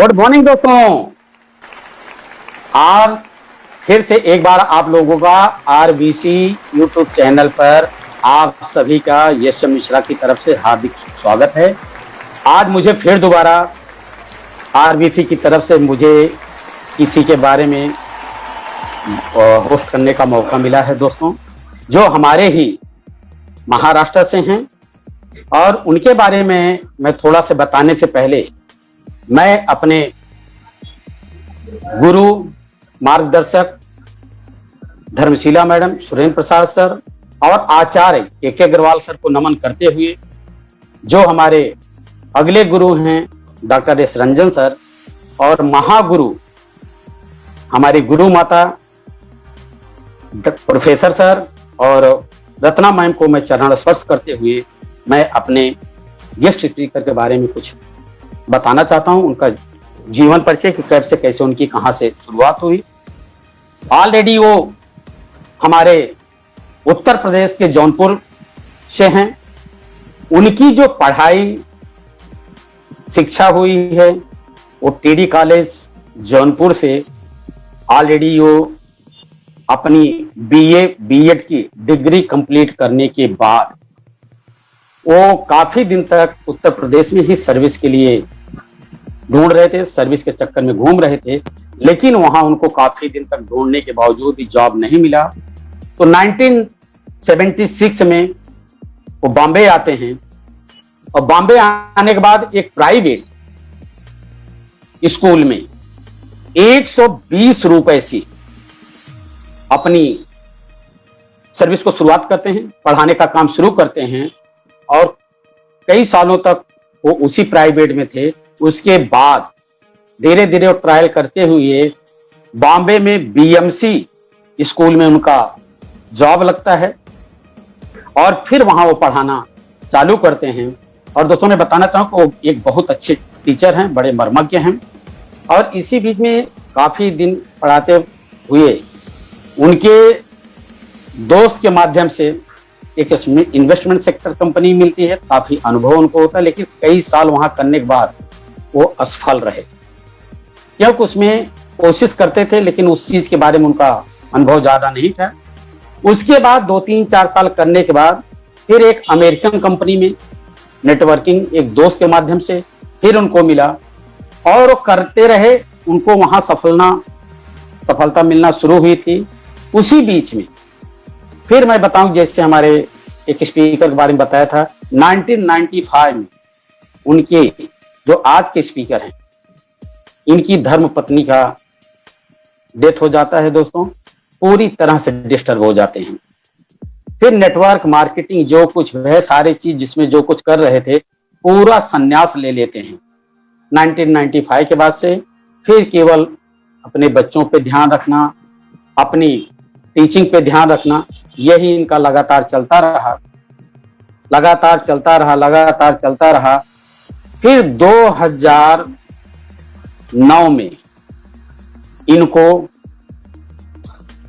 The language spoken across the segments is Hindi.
गुड मॉर्निंग दोस्तों। आज फिर से एक बार आप लोगों का आरबीसी यूट्यूब चैनल पर आप सभी का यश मिश्रा की तरफ से हार्दिक स्वागत है। आज मुझे फिर दोबारा आरबीसी की तरफ से मुझे किसी के बारे में होस्ट करने का मौका मिला है दोस्तों, जो हमारे ही महाराष्ट्र से हैं। और उनके बारे में मैं थोड़ा से बताने से पहले मैं अपने गुरु मार्गदर्शक धर्मशिला मैडम, सुरेंद्र प्रसाद सर और आचार्य के अग्रवाल सर को नमन करते हुए, जो हमारे अगले गुरु हैं डॉक्टर एस रंजन सर और महागुरु हमारी गुरु माता प्रोफेसर सर और रत्ना मैम को मैं चरण स्पर्श करते हुए मैं अपने गेस्ट स्पीकर के बारे में कुछ बताना चाहता हूं। उनका जीवन परिचय कि कब से कैसे उनकी कहां से शुरुआत हुई। ऑलरेडी वो हमारे उत्तर प्रदेश के जौनपुर से हैं। उनकी जो पढ़ाई शिक्षा हुई है वो टीडी कॉलेज जौनपुर से ऑलरेडी वो अपनी बीए बीएड की डिग्री कंप्लीट करने के बाद वो काफी दिन तक उत्तर प्रदेश में ही सर्विस के लिए ढूंढ रहे थे, सर्विस के चक्कर में घूम रहे थे, लेकिन वहां उनको काफी दिन तक ढूंढने के बावजूद भी जॉब नहीं मिला। तो 1976 में वो बॉम्बे आते हैं और बॉम्बे आने के बाद एक प्राइवेट स्कूल में 120 रुपए से अपनी सर्विस को शुरुआत करते हैं, पढ़ाने का काम शुरू करते हैं और कई सालों तक वो उसी प्राइवेट में थे। उसके बाद धीरे धीरे वो ट्रायल करते हुए बॉम्बे में बीएमसी स्कूल में उनका जॉब लगता है और फिर वहां वो पढ़ाना चालू करते हैं। और दोस्तों मैं बताना चाहूँ कि वो एक बहुत अच्छे टीचर हैं, बड़े मर्मज्ञ हैं। और इसी बीच में काफी दिन पढ़ाते हुए उनके दोस्त के माध्यम से एक इन्वेस्टमेंट सेक्टर कंपनी मिलती है। काफी अनुभव उनको होता है, लेकिन कई साल वहां करने के बाद वो असफल रहे, क्योंकि उसमें कोशिश करते थे लेकिन उस चीज के बारे में उनका अनुभव ज्यादा नहीं था। उसके बाद 2-3-4 साल करने के बाद फिर एक अमेरिकन कंपनी में नेटवर्किंग एक दोस्त के माध्यम से फिर उनको मिला और वो करते रहे। उनको वहां सफलता मिलना शुरू हुई थी। उसी बीच में फिर मैं बताऊं, जैसे हमारे एक स्पीकर के बारे में बताया था, 1995 में उनके जो आज के स्पीकर हैं इनकी धर्म पत्नी का डेथ हो जाता है दोस्तों, पूरी तरह से डिस्टर्ब हो जाते हैं। फिर नेटवर्क मार्केटिंग जो कुछ है, सारी चीज जिसमें जो कुछ कर रहे थे, पूरा संन्यास ले लेते हैं 1995 के बाद से। फिर केवल अपने बच्चों पे ध्यान रखना, अपनी टीचिंग पे ध्यान रखना, यही इनका लगातार चलता रहा। फिर 2009 में इनको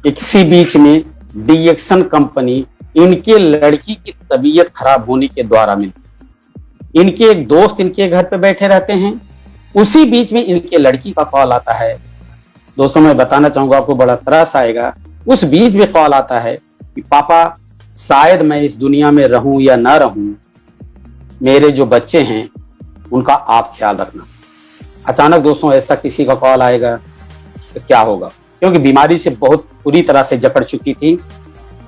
इसी बीच में डीएक्सन कंपनी इनके लड़की की तबीयत खराब होने के द्वारा मिली। इनके एक दोस्त इनके घर पे बैठे रहते हैं, उसी बीच में इनके लड़की का कॉल आता है। दोस्तों मैं बताना चाहूंगा, आपको बड़ा त्रास आएगा। उस बीच में कॉल आता है कि पापा शायद मैं इस दुनिया में रहूं या ना रहूं, मेरे जो बच्चे हैं उनका आप ख्याल रखना। अचानक दोस्तों ऐसा किसी का कॉल आएगा तो क्या होगा, क्योंकि बीमारी से बहुत बुरी तरह से जकड़ चुकी थी।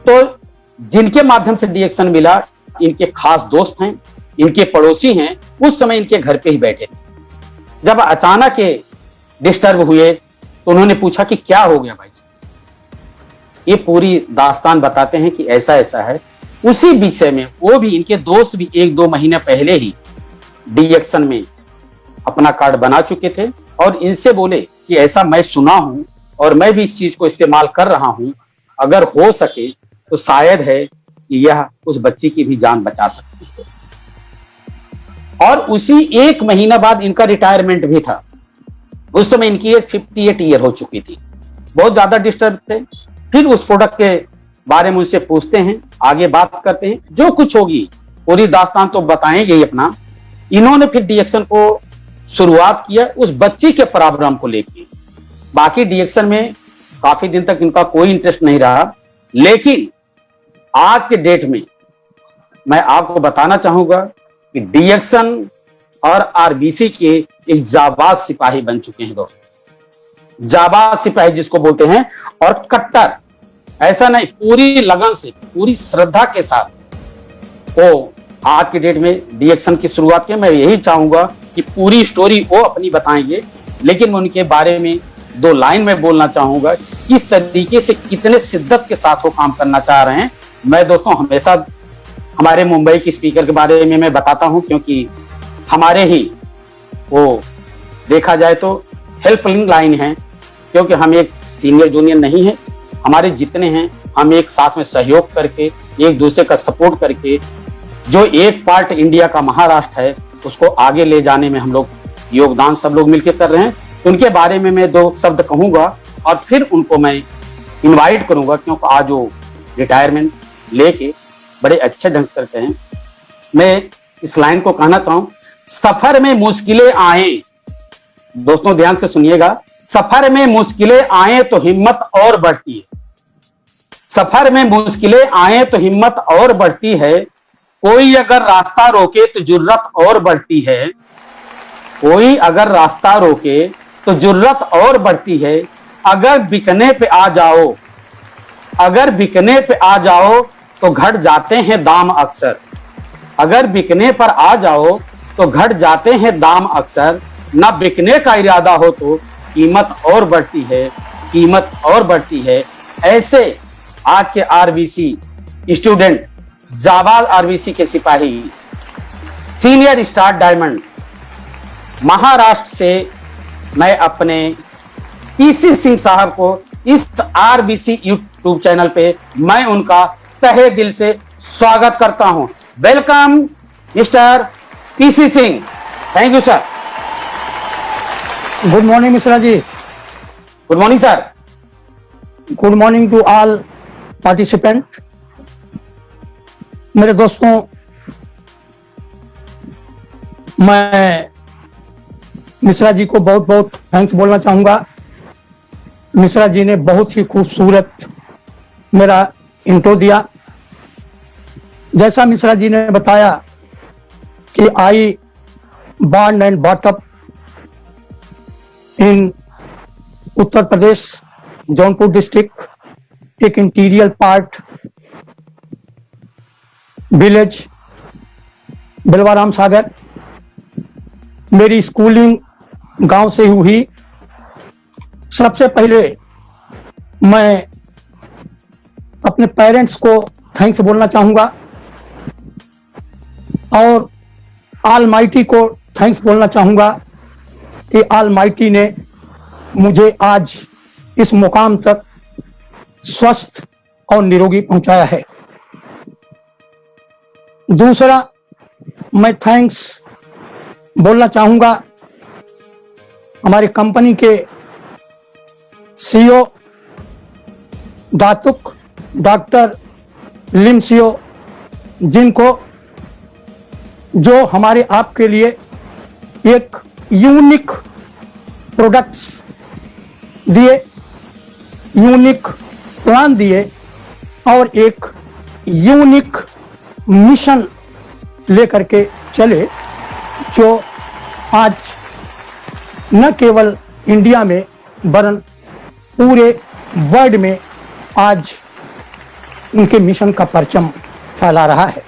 तो जिनके माध्यम से डीएक्शन मिला, इनके खास दोस्त हैं, इनके पड़ोसी हैं, उस समय इनके घर पे ही बैठे थे। जब अचानक डिस्टर्ब हुए तो उन्होंने पूछा कि क्या हो गया भाई साहब। ये पूरी दास्तान बताते हैं कि ऐसा ऐसा है। उसी विषय में वो भी, इनके दोस्त भी 1-2 महीने पहले ही डीएक्शन में अपना कार्ड बना चुके थे और इनसे बोले कि ऐसा मैं सुना हूं और मैं भी इस चीज को इस्तेमाल कर रहा हूं, अगर हो सके तो शायद है कि यह उस बच्ची की भी जान बचा सकती है। और उसी 1 महीना बाद इनका रिटायरमेंट भी था। उस समय इनकी एज 58 ईयर हो चुकी थी, बहुत ज्यादा डिस्टर्ब थे। फिर उस प्रोडक्ट के बारे में उनसे पूछते हैं, आगे बात करते हैं, जो कुछ होगी पूरी दास्तान तो बताएंगे ही अपना। इन्होंने फिर डीएक्शन को शुरुआत किया उस बच्ची के प्रोग्राम को लेके। बाकी डिएक्शन में काफी दिन तक इनका कोई इंटरेस्ट नहीं रहा, लेकिन आज के डेट में मैं आपको बताना चाहूंगा कि डिएक्शन और आरबीसी के एक जाबाज सिपाही बन चुके हैं दोस्तों। जाबाज सिपाही जिसको बोलते हैं, और कट्टर, ऐसा नहीं, पूरी लगन से, पूरी श्रद्धा के साथ वो आज के डेट में डिएक्शन की शुरुआत की। मैं यही चाहूंगा कि पूरी स्टोरी वो अपनी बताएंगे, लेकिन मैं उनके बारे में 2 लाइन में बोलना चाहूंगा, किस तरीके से, कितने शिद्दत के साथ वो काम करना चाह रहे हैं। मैं दोस्तों हमेशा हमारे मुंबई के स्पीकर के बारे में मैं बताता हूं, क्योंकि हमारे ही वो देखा जाए तो हेल्पलाइन लाइन है, क्योंकि हम एक सीनियर जूनियर नहीं है, हमारे जितने हैं हम एक साथ में सहयोग करके, एक दूसरे का सपोर्ट करके, जो एक पार्ट इंडिया का महाराष्ट्र है उसको आगे ले जाने में हम लोग योगदान सब लोग मिलकर कर रहे हैं। उनके बारे में मैं 2 शब्द कहूंगा और फिर उनको मैं इनवाइट करूंगा, क्योंकि आज वो रिटायरमेंट लेके बड़े अच्छे ढंग से करते हैं। मैं इस लाइन को कहना चाहूं, सफर में मुश्किलें आए, दोस्तों ध्यान से सुनिएगा, सफर में मुश्किलें आए तो हिम्मत और बढ़ती है। सफर में मुश्किलें आए तो हिम्मत और बढ़ती है, कोई अगर रास्ता रोके तो जुर्रत और बढ़ती है। कोई अगर रास्ता रोके तो जुर्रत और बढ़ती है। अगर बिकने पे आ जाओ, अगर बिकने पे आ जाओ तो घट जाते हैं दाम अक्सर। अगर बिकने पर आ जाओ तो घट जाते हैं दाम अक्सर। न बिकने का इरादा हो तो कीमत और बढ़ती है, कीमत और बढ़ती है। ऐसे आज के आरबीसी स्टूडेंट, जाबाज आरबीसी के सिपाही, सीनियर स्टार डायमंड महाराष्ट्र से मैं अपने पीसी सिंह साहब को इस आरबीसी यूट्यूब चैनल पे मैं उनका तहे दिल से स्वागत करता हूं। Welcome mister PC Singh. Thank you sir. Good morning Mishra ji. Good morning sir. Good morning to all participant. मेरे दोस्तों, मैं मिश्रा जी को बहुत बहुत थैंक्स बोलना चाहूंगा। मिश्रा जी ने बहुत ही खूबसूरत मेरा इंट्रो दिया। जैसा मिश्रा जी ने बताया कि I born and bought up in Uttar Pradesh, Jaunpur district, एक interior part village Bilwaram Sagar. मेरी स्कूलिंग गांव से हुई। सबसे पहले मैं अपने पेरेंट्स को थैंक्स बोलना चाहूंगा और ऑलमाइटी को थैंक्स बोलना चाहूंगा कि ऑलमाइटी ने मुझे आज इस मुकाम तक स्वस्थ और निरोगी पहुंचाया है। दूसरा, मैं थैंक्स बोलना चाहूंगा हमारी कंपनी के सीईओ दातुक डॉक्टर लिम सीओ, जिनको जो हमारे आपके लिए एक यूनिक प्रोडक्ट्स दिए, यूनिक प्लान दिए और एक यूनिक मिशन लेकर के चले, जो आज न केवल इंडिया में वरन पूरे वर्ल्ड में आज उनके मिशन का परचम फैला रहा है।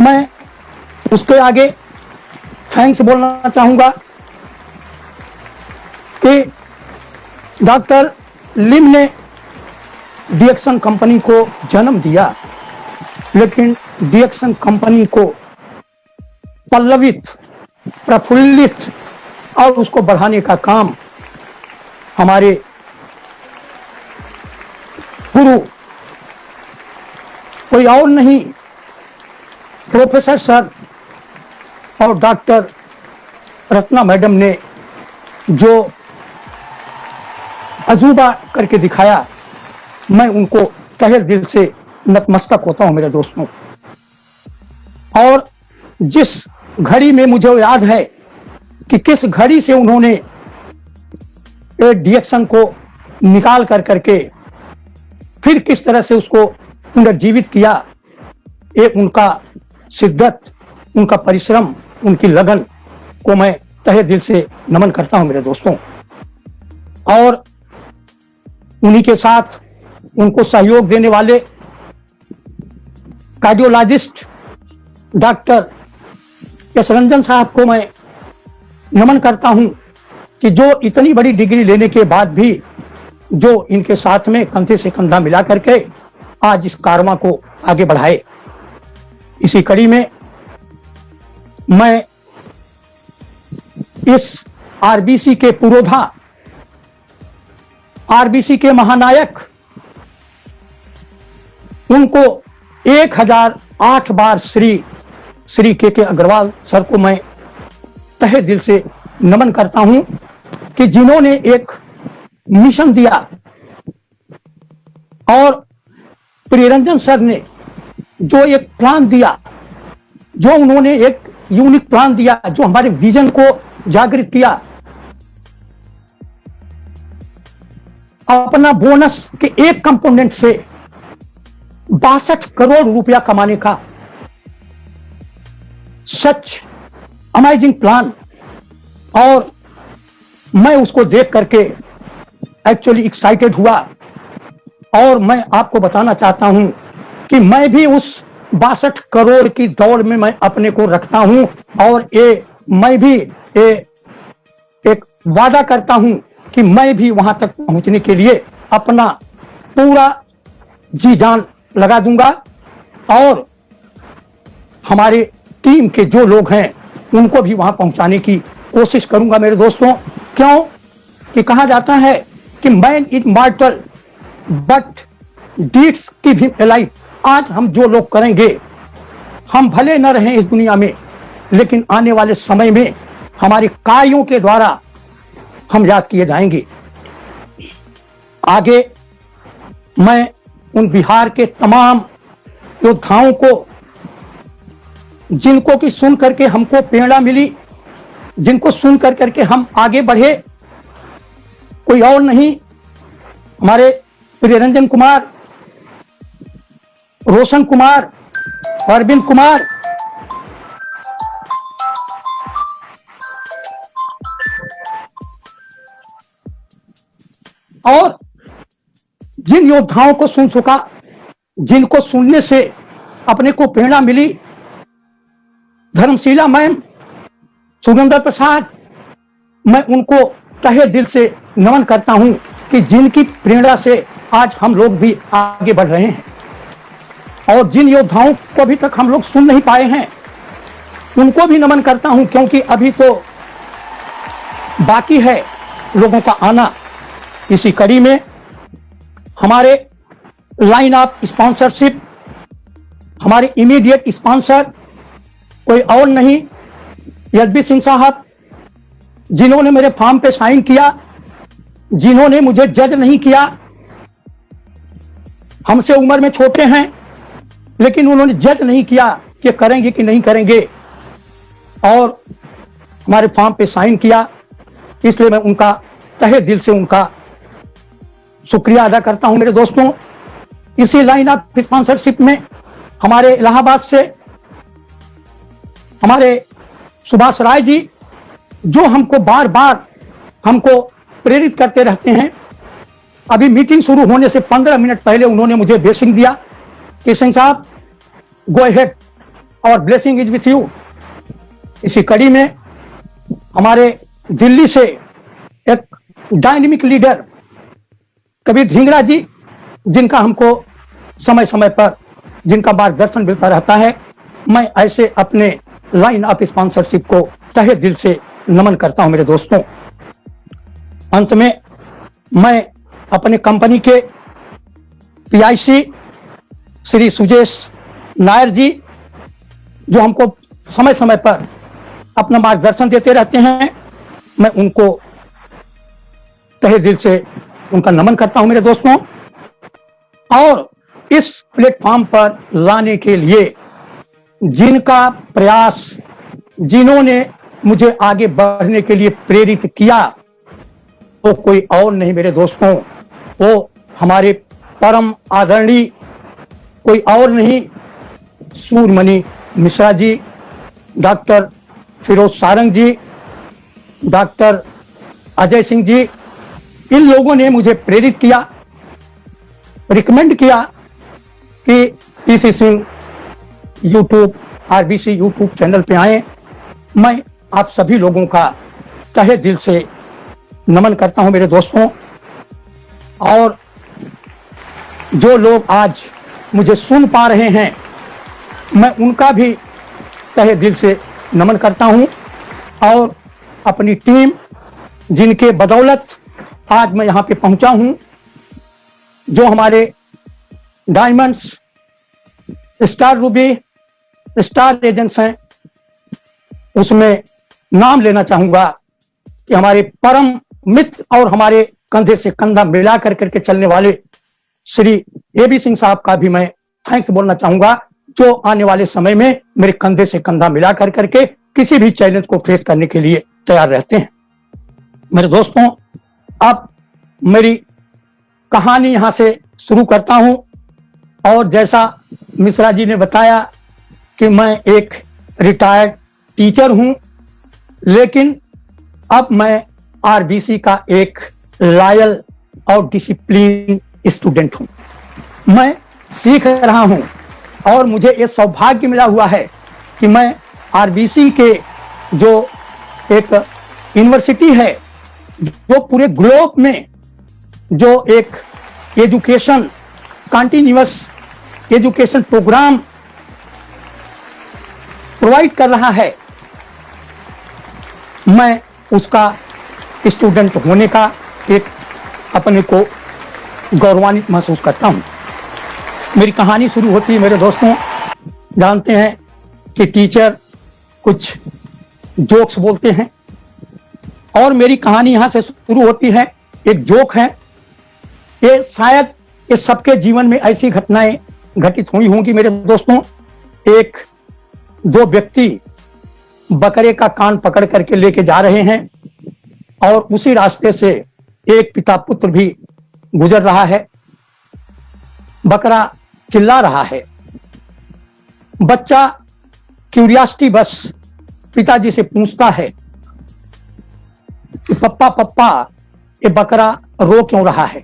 मैं उसके आगे थैंक्स बोलना चाहूंगा कि डॉक्टर लिम ने डिएक्शन कंपनी को जन्म दिया, लेकिन डिएक्शन कंपनी को पल्लवित, प्रफुल्लित और उसको बढ़ाने का काम हमारे गुरु कोई और नहीं, प्रोफेसर सर और डॉक्टर रत्ना मैडम ने जो अजूबा करके दिखाया, मैं उनको तहे दिल से नतमस्तक होता हूं मेरे दोस्तों। और जिस घड़ी में मुझे याद है कि किस घड़ी से उन्होंने डिएक्शन को निकाल कर करके फिर किस तरह से उसको पुनर्जीवित किया। ये उनका शिद्दत, उनका परिश्रम, उनकी लगन को मैं तहे दिल से नमन करता हूं मेरे दोस्तों। और उन्हीं के साथ उनको सहयोग देने वाले कार्डियोलॉजिस्ट डॉक्टर एस रंजन साहब को मैं नमन करता हूं कि जो इतनी बड़ी डिग्री लेने के बाद भी जो इनके साथ में कंधे से कंधा मिला करके आज इस कारवां को आगे बढ़ाए। इसी कड़ी में मैं इस आरबीसी के पुरोधा, आरबीसी के महानायक, उनको 1008 बार श्री के अग्रवाल सर को मैं तहे दिल से नमन करता हूं कि जिन्होंने एक मिशन दिया और प्रियरंजन सर ने जो एक प्लान दिया, जो उन्होंने एक यूनिक प्लान दिया, जो हमारे विजन को जागृत किया, अपना बोनस के एक कंपोनेंट से 62 करोड़ रुपया कमाने का सच अमेजिंग प्लान। और मैं उसको देख करके एक्चुअली एक्साइटेड हुआ और मैं आपको बताना चाहता हूं कि मैं भी उस 62 करोड़ की दौड़ में मैं अपने को रखता हूं और मैं भी एक वादा करता हूं कि मैं भी वहां तक पहुंचने के लिए अपना पूरा जी जान लगा दूंगा और हमारे टीम के जो लोग हैं उनको भी वहां पहुंचाने की कोशिश करूंगा मेरे दोस्तों। क्यों कि कहा जाता है कि मैन इज मॉर्टल बट डीड्स की भी एलाइव। आज हम जो लोग करेंगे, हम भले न रहें इस दुनिया में, लेकिन आने वाले समय में हमारे कार्यों के द्वारा हम याद किए जाएंगे। आगे मैं उन बिहार के तमाम योद्धाओं को, जिनको की सुन करके हमको प्रेरणा मिली, जिनको सुन कर करके हम आगे बढ़े, कोई और नहीं, हमारे प्रियरंजन कुमार, रोशन कुमार, अरविंद कुमार, और जिन योद्धाओं को सुन चुका, जिनको सुनने से अपने को प्रेरणा मिली, धर्मशीला मैम, सुरेंद्र प्रसाद, मैं उनको तहे दिल से नमन करता हूं कि जिनकी प्रेरणा से आज हम लोग भी आगे बढ़ रहे हैं। और जिन योद्धाओं को अभी तक हम लोग सुन नहीं पाए हैं उनको भी नमन करता हूं, क्योंकि अभी तो बाकी है लोगों का आना। इसी कड़ी में हमारे लाइन ऑफ स्पॉन्सरशिप, हमारे इमीडिएट स्पॉन्सर कोई और नहीं, यशबी सिंह साहब, जिन्होंने मेरे फॉर्म पे साइन किया, जिन्होंने मुझे जज नहीं किया। हमसे उम्र में छोटे हैं लेकिन उन्होंने जज नहीं किया कि करेंगे कि नहीं करेंगे और हमारे फॉर्म पे साइन किया। इसलिए मैं उनका तहे दिल से उनका शुक्रिया अदा करता हूं मेरे दोस्तों। इसी लाइन ऑफ स्पॉन्सरशिप में हमारे इलाहाबाद से हमारे सुभाष राय जी, जो हमको बार बार हमको प्रेरित करते रहते हैं। अभी मीटिंग शुरू होने से 15 मिनट पहले उन्होंने मुझे ब्लेसिंग दिया कि सिंह साहब गो अहेड और ब्लेसिंग इज विथ यू। इसी कड़ी में हमारे दिल्ली से एक डायनेमिक लीडर कबीर ढींगरा जी, जिनका हमको समय समय पर जिनका मार्गदर्शन मिलता रहता है, मैं ऐसे अपने लाइन ऑफ स्पॉन्सरशिप को तहे दिल से नमन करता हूं मेरे दोस्तों। अंत में मैं अपने कंपनी के पीआईसी श्री सुजेश नायर जी, जो हमको समय समय पर अपना मार्गदर्शन देते रहते हैं, मैं उनको तहे दिल से उनका नमन करता हूं मेरे दोस्तों। और इस प्लेटफॉर्म पर लाने के लिए जिनका प्रयास, जिन्होंने मुझे आगे बढ़ने के लिए प्रेरित किया वो कोई और नहीं मेरे दोस्तों, वो हमारे परम आदरणीय कोई और नहीं, सूर्यमणि मिश्रा जी, डॉक्टर फिरोज सारंग जी, डॉक्टर अजय सिंह जी, इन लोगों ने मुझे प्रेरित किया, रिकमेंड किया कि PC Singh YouTube, RBC YouTube channel पे आए। मैं आप सभी लोगों का तहे दिल से नमन करता हूं मेरे दोस्तों, और जो लोग आज मुझे सुन पा रहे हैं मैं उनका भी तहे दिल से नमन करता हूं, और अपनी टीम जिनके बदौलत आज मैं यहां पे पहुंचा हूं, जो हमारे diamonds, star Ruby, star agents हैं, उसमें नाम लेना चाहूंगा कि हमारे परम मित्र और हमारे कंधे से कंधा मिला करके चलने वाले श्री एबी सिंह साहब का भी मैं थैंक्स बोलना चाहूंगा, जो आने वाले समय में मेरे कंधे से कंधा मिला करके किसी भी चैलेंज को फेस करने के लिए तैयार रहते हैं। मेरे दोस्तों, अब मेरी कहानी यहां से शुरू करता हूं, और जैसा मिश्रा जी ने बताया कि मैं एक रिटायर्ड टीचर हूं, लेकिन अब मैं आरबीसी का एक लॉयल और डिसिप्लिन स्टूडेंट हूं। मैं सीख रहा हूं और मुझे ये सौभाग्य मिला हुआ है कि मैं आरबीसी के जो एक यूनिवर्सिटी है, जो पूरे ग्लोब में जो एक education, continuous education program provide कर रहा है, मैं उसका स्टूडेंट होने का एक अपने को गौरवान्वित महसूस करता हूं। मेरी कहानी शुरू होती है मेरे दोस्तों, जानते हैं कि टीचर कुछ जोक्स बोलते हैं, और मेरी कहानी यहां से शुरू होती है। एक जोक है, ये शायद ये सबके जीवन में ऐसी घटनाएं घटित हुई होंगी मेरे दोस्तों। एक दो व्यक्ति बकरे का कान पकड़ करके लेके जा रहे हैं, और उसी रास्ते से एक पिता पुत्र भी गुजर रहा है। बकरा चिल्ला रहा है, बच्चा क्यूरियोसिटी बस पिताजी से पूछता है कि पप्पा पप्पा ये बकरा रो क्यों रहा है।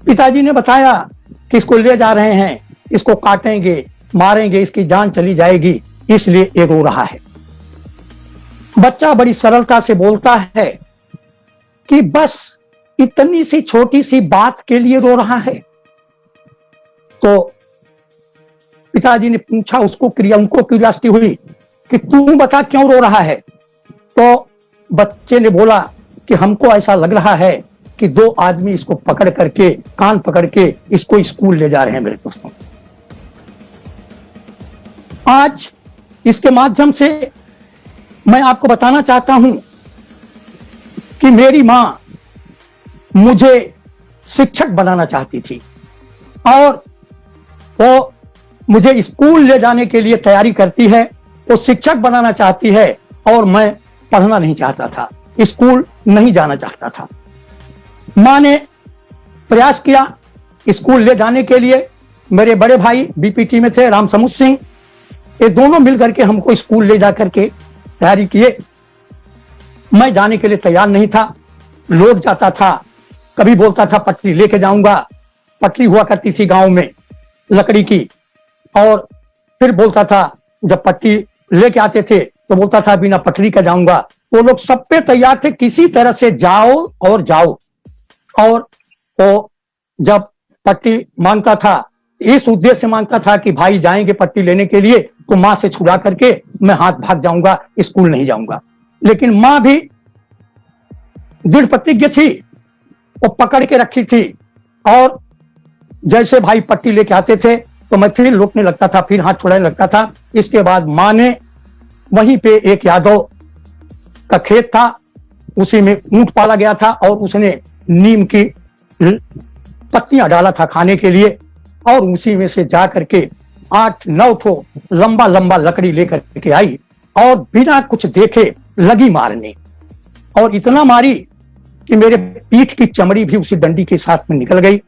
पिताजी ने बताया कि इसको ले जा रहे हैं, इसको काटेंगे, मारेंगे, इसकी जान चली जाएगी, इसलिए ये रो रहा है। बच्चा बड़ी सरलता से बोलता है कि बस इतनी सी छोटी सी बात के लिए रो रहा है। तो पिताजी ने पूछा, उनको क्यूरियोसिटी हुई कि तू बता क्यों रो रहा है। तो बच्चे ने बोला कि हमको ऐसा लग रहा है कि दो आदमी इसको पकड़ करके, कान पकड़ के इसको स्कूल ले जा रहे हैं। मेरे दोस्तों, आज इसके माध्यम से मैं आपको बताना चाहता हूं कि मेरी मां मुझे शिक्षक बनाना चाहती थी, और वो मुझे स्कूल ले जाने के लिए तैयारी करती है। वो शिक्षक बनाना चाहती है और मैं पढ़ना नहीं चाहता था, स्कूल नहीं जाना चाहता था। मां ने प्रयास किया स्कूल ले जाने के लिए। मेरे बड़े भाई बीपीटी में थे, राम समुद्र सिंह, ये दोनों मिलकर के हमको स्कूल ले जा करके तैयारी किए। मैं जाने के लिए तैयार नहीं था, लौट जाता था। कभी बोलता था पटरी लेके जाऊंगा, पटरी हुआ करती थी गांव में लकड़ी की, और फिर बोलता था जब पटरी लेके आते थे तो बोलता था बिना पटरी का जाऊंगा। वो लोग सब पे तैयार थे, किसी तरह से जाओ और जाओ। और वो जब पट्टी मांगता था, इस उद्देश्य से मांगता था कि भाई जाएंगे पट्टी लेने के लिए तो मां से छुड़ा करके मैं हाथ भाग जाऊंगा, स्कूल नहीं जाऊंगा। लेकिन मां भी दृढ़ प्रतिज्ञ थी, वो पकड़ के रखी थी, और जैसे भाई पट्टी लेके आते थे तो मैं फिर लौटने लगता था, फिर हाथ छुड़ाने लगता था। इसके बाद मां ने वहीं पे एक यादव का खेत था, उसी में ऊंट पाला गया था, और उसने नीम की पत्तियां डाला था खाने के लिए, और उसी में से जा करके 8-9 ठो लंबा लंबा लकड़ी लेकर के आई, और बिना कुछ देखे लगी मारने, और इतना मारी कि मेरे पीठ की चमड़ी भी उसी डंडी के साथ में निकल गई।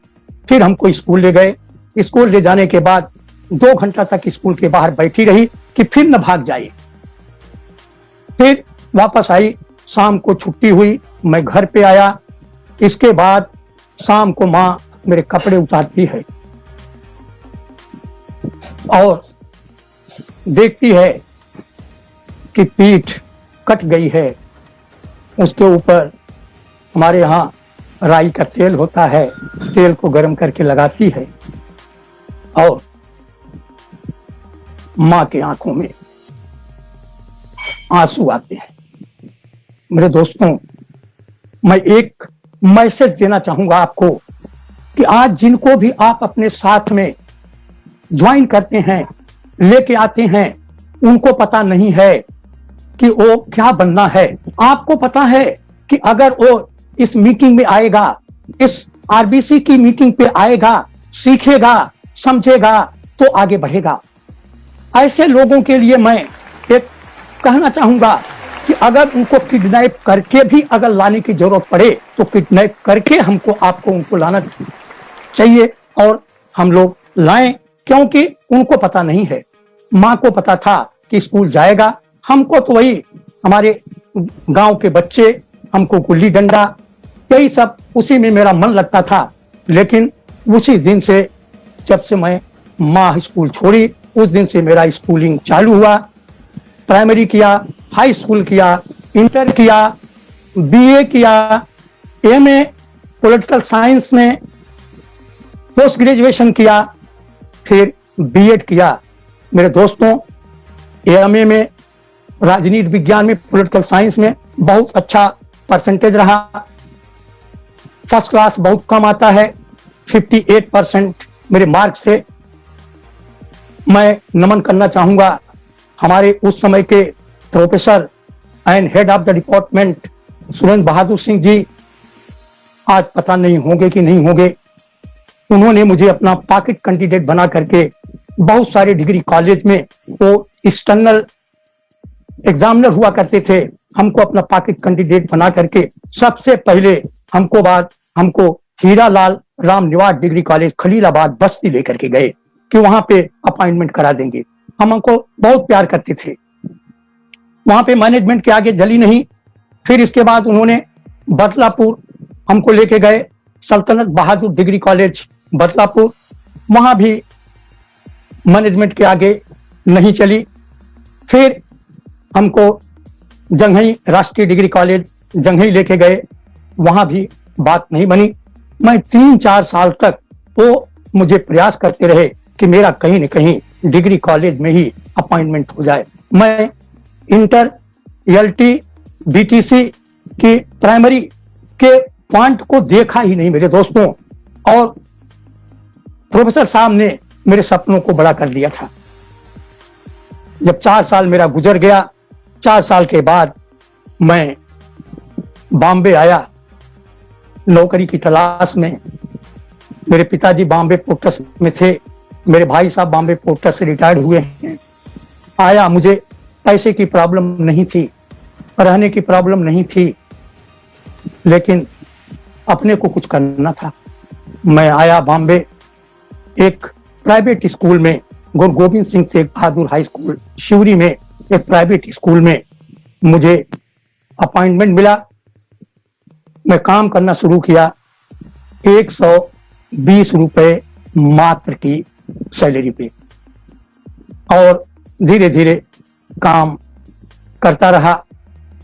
फिर हमको स्कूल ले गए। स्कूल ले जाने के बाद 2 घंटा तक स्कूल के बाहर बैठी रही कि फिर न भाग जाए। फिर वापस आई, शाम को छुट्टी हुई, मैं घर पे आया। इसके बाद शाम को माँ मेरे कपड़े उतारती है और देखती है कि पीठ कट गई है। उसके ऊपर हमारे यहाँ राई का तेल होता है, तेल को गर्म करके लगाती है और माँ के आंखों में आंसू आते हैं। मेरे दोस्तों, मैं एक मैसेज देना चाहूंगा आपको कि आज जिनको भी आप अपने साथ में ज्वाइन करते हैं, लेके आते हैं, उनको पता नहीं है कि वो क्या बनना है। आपको पता है कि अगर वो इस मीटिंग में आएगा, इस आरबीसी की मीटिंग पे आएगा, सीखेगा, समझेगा तो आगे बढ़ेगा। ऐसे लोगों के लिए मैं एक कहना चाहूंगा कि अगर उनको किडनैप करके भी अगर लाने की जरूरत पड़े तो किडनैप करके हमको आपको उनको लाना चाहिए और हम लोग लाएं, क्योंकि उनको पता नहीं है। माँ को पता था कि स्कूल जाएगा, हमको तो वही हमारे गांव के बच्चे, हमको गुल्ली डंडा, यही सब, उसी में मेरा मन लगता था। लेकिन उसी दिन से, जब से मैं माँ स्कूल छोड़ी, उस दिन से मेरा स्कूलिंग चालू हुआ। प्राइमरी किया, हाई स्कूल किया, इंटर किया, बीए किया, एमए पॉलिटिकल साइंस में पोस्ट ग्रेजुएशन किया, फिर बीएड किया। मेरे दोस्तों, एमए में राजनीति विज्ञान में, पॉलिटिकल साइंस में बहुत अच्छा परसेंटेज रहा। फर्स्ट क्लास बहुत कम आता है, 58% मेरे मार्क्स से। मैं नमन करना चाहूंगा हमारे उस समय के professor and head of the department Surendra Bahadur Singh ji, आज पता नहीं होंगे कि नहीं होंगे। उन्होंने मुझे अपना पॉकेट कैंडिडेट बना करके बहुत सारे डिग्री कॉलेज में, वो एक्सटर्नल एग्जामिनर हुआ करते थे, हमको अपना पॉकेट कैंडिडेट बना करके सबसे पहले हमको हीरालाल राम निवास डिग्री कॉलेज खलीलाबाद बस्ती लेकर के गए कि वहां पे अपॉइंटमेंट करा देंगे। हमको बहुत प्यार करते थे। वहां पे मैनेजमेंट के आगे जली नहीं। फिर इसके बाद उन्होंने बदलापुर हमको लेके गए, सल्तनत बहादुर डिग्री कॉलेज बदलापुर, वहां भी मैनेजमेंट के आगे नहीं चली। फिर हमको जंघई राष्ट्रीय डिग्री कॉलेज जंघई लेके गए, वहां भी बात नहीं बनी। मैं 3-4 साल तक वो मुझे प्रयास करते रहे कि मेरा कहीं न कहीं डिग्री कॉलेज में ही अपॉइंटमेंट हो जाए। मैं इंटर, एलटी, बीटीसी की प्राइमरी के पॉइंट को देखा ही नहीं मेरे दोस्तों, और प्रोफेसर साहब ने मेरे सपनों को बड़ा कर दिया था। जब 4 साल मेरा गुजर गया, 4 साल के बाद मैं बॉम्बे आया नौकरी की तलाश में। मेरे पिताजी बॉम्बे पोर्ट्स में थे, मेरे भाई साहब बॉम्बे पोर्ट्स से रिटायर्ड हुए हैं। आया, मुझे पैसे की प्रॉब्लम नहीं थी, रहने की प्रॉब्लम नहीं थी, लेकिन अपने को कुछ करना था। मैं आया बॉम्बे, एक प्राइवेट स्कूल में, गुरु गोविंद सिंह तेग बहादुर हाई स्कूल शिवरी में, एक प्राइवेट स्कूल में मुझे अपॉइंटमेंट मिला। मैं काम करना शुरू किया। 120 रुपए मात्र की सैलरी पे, और धीरे धीरे काम करता रहा।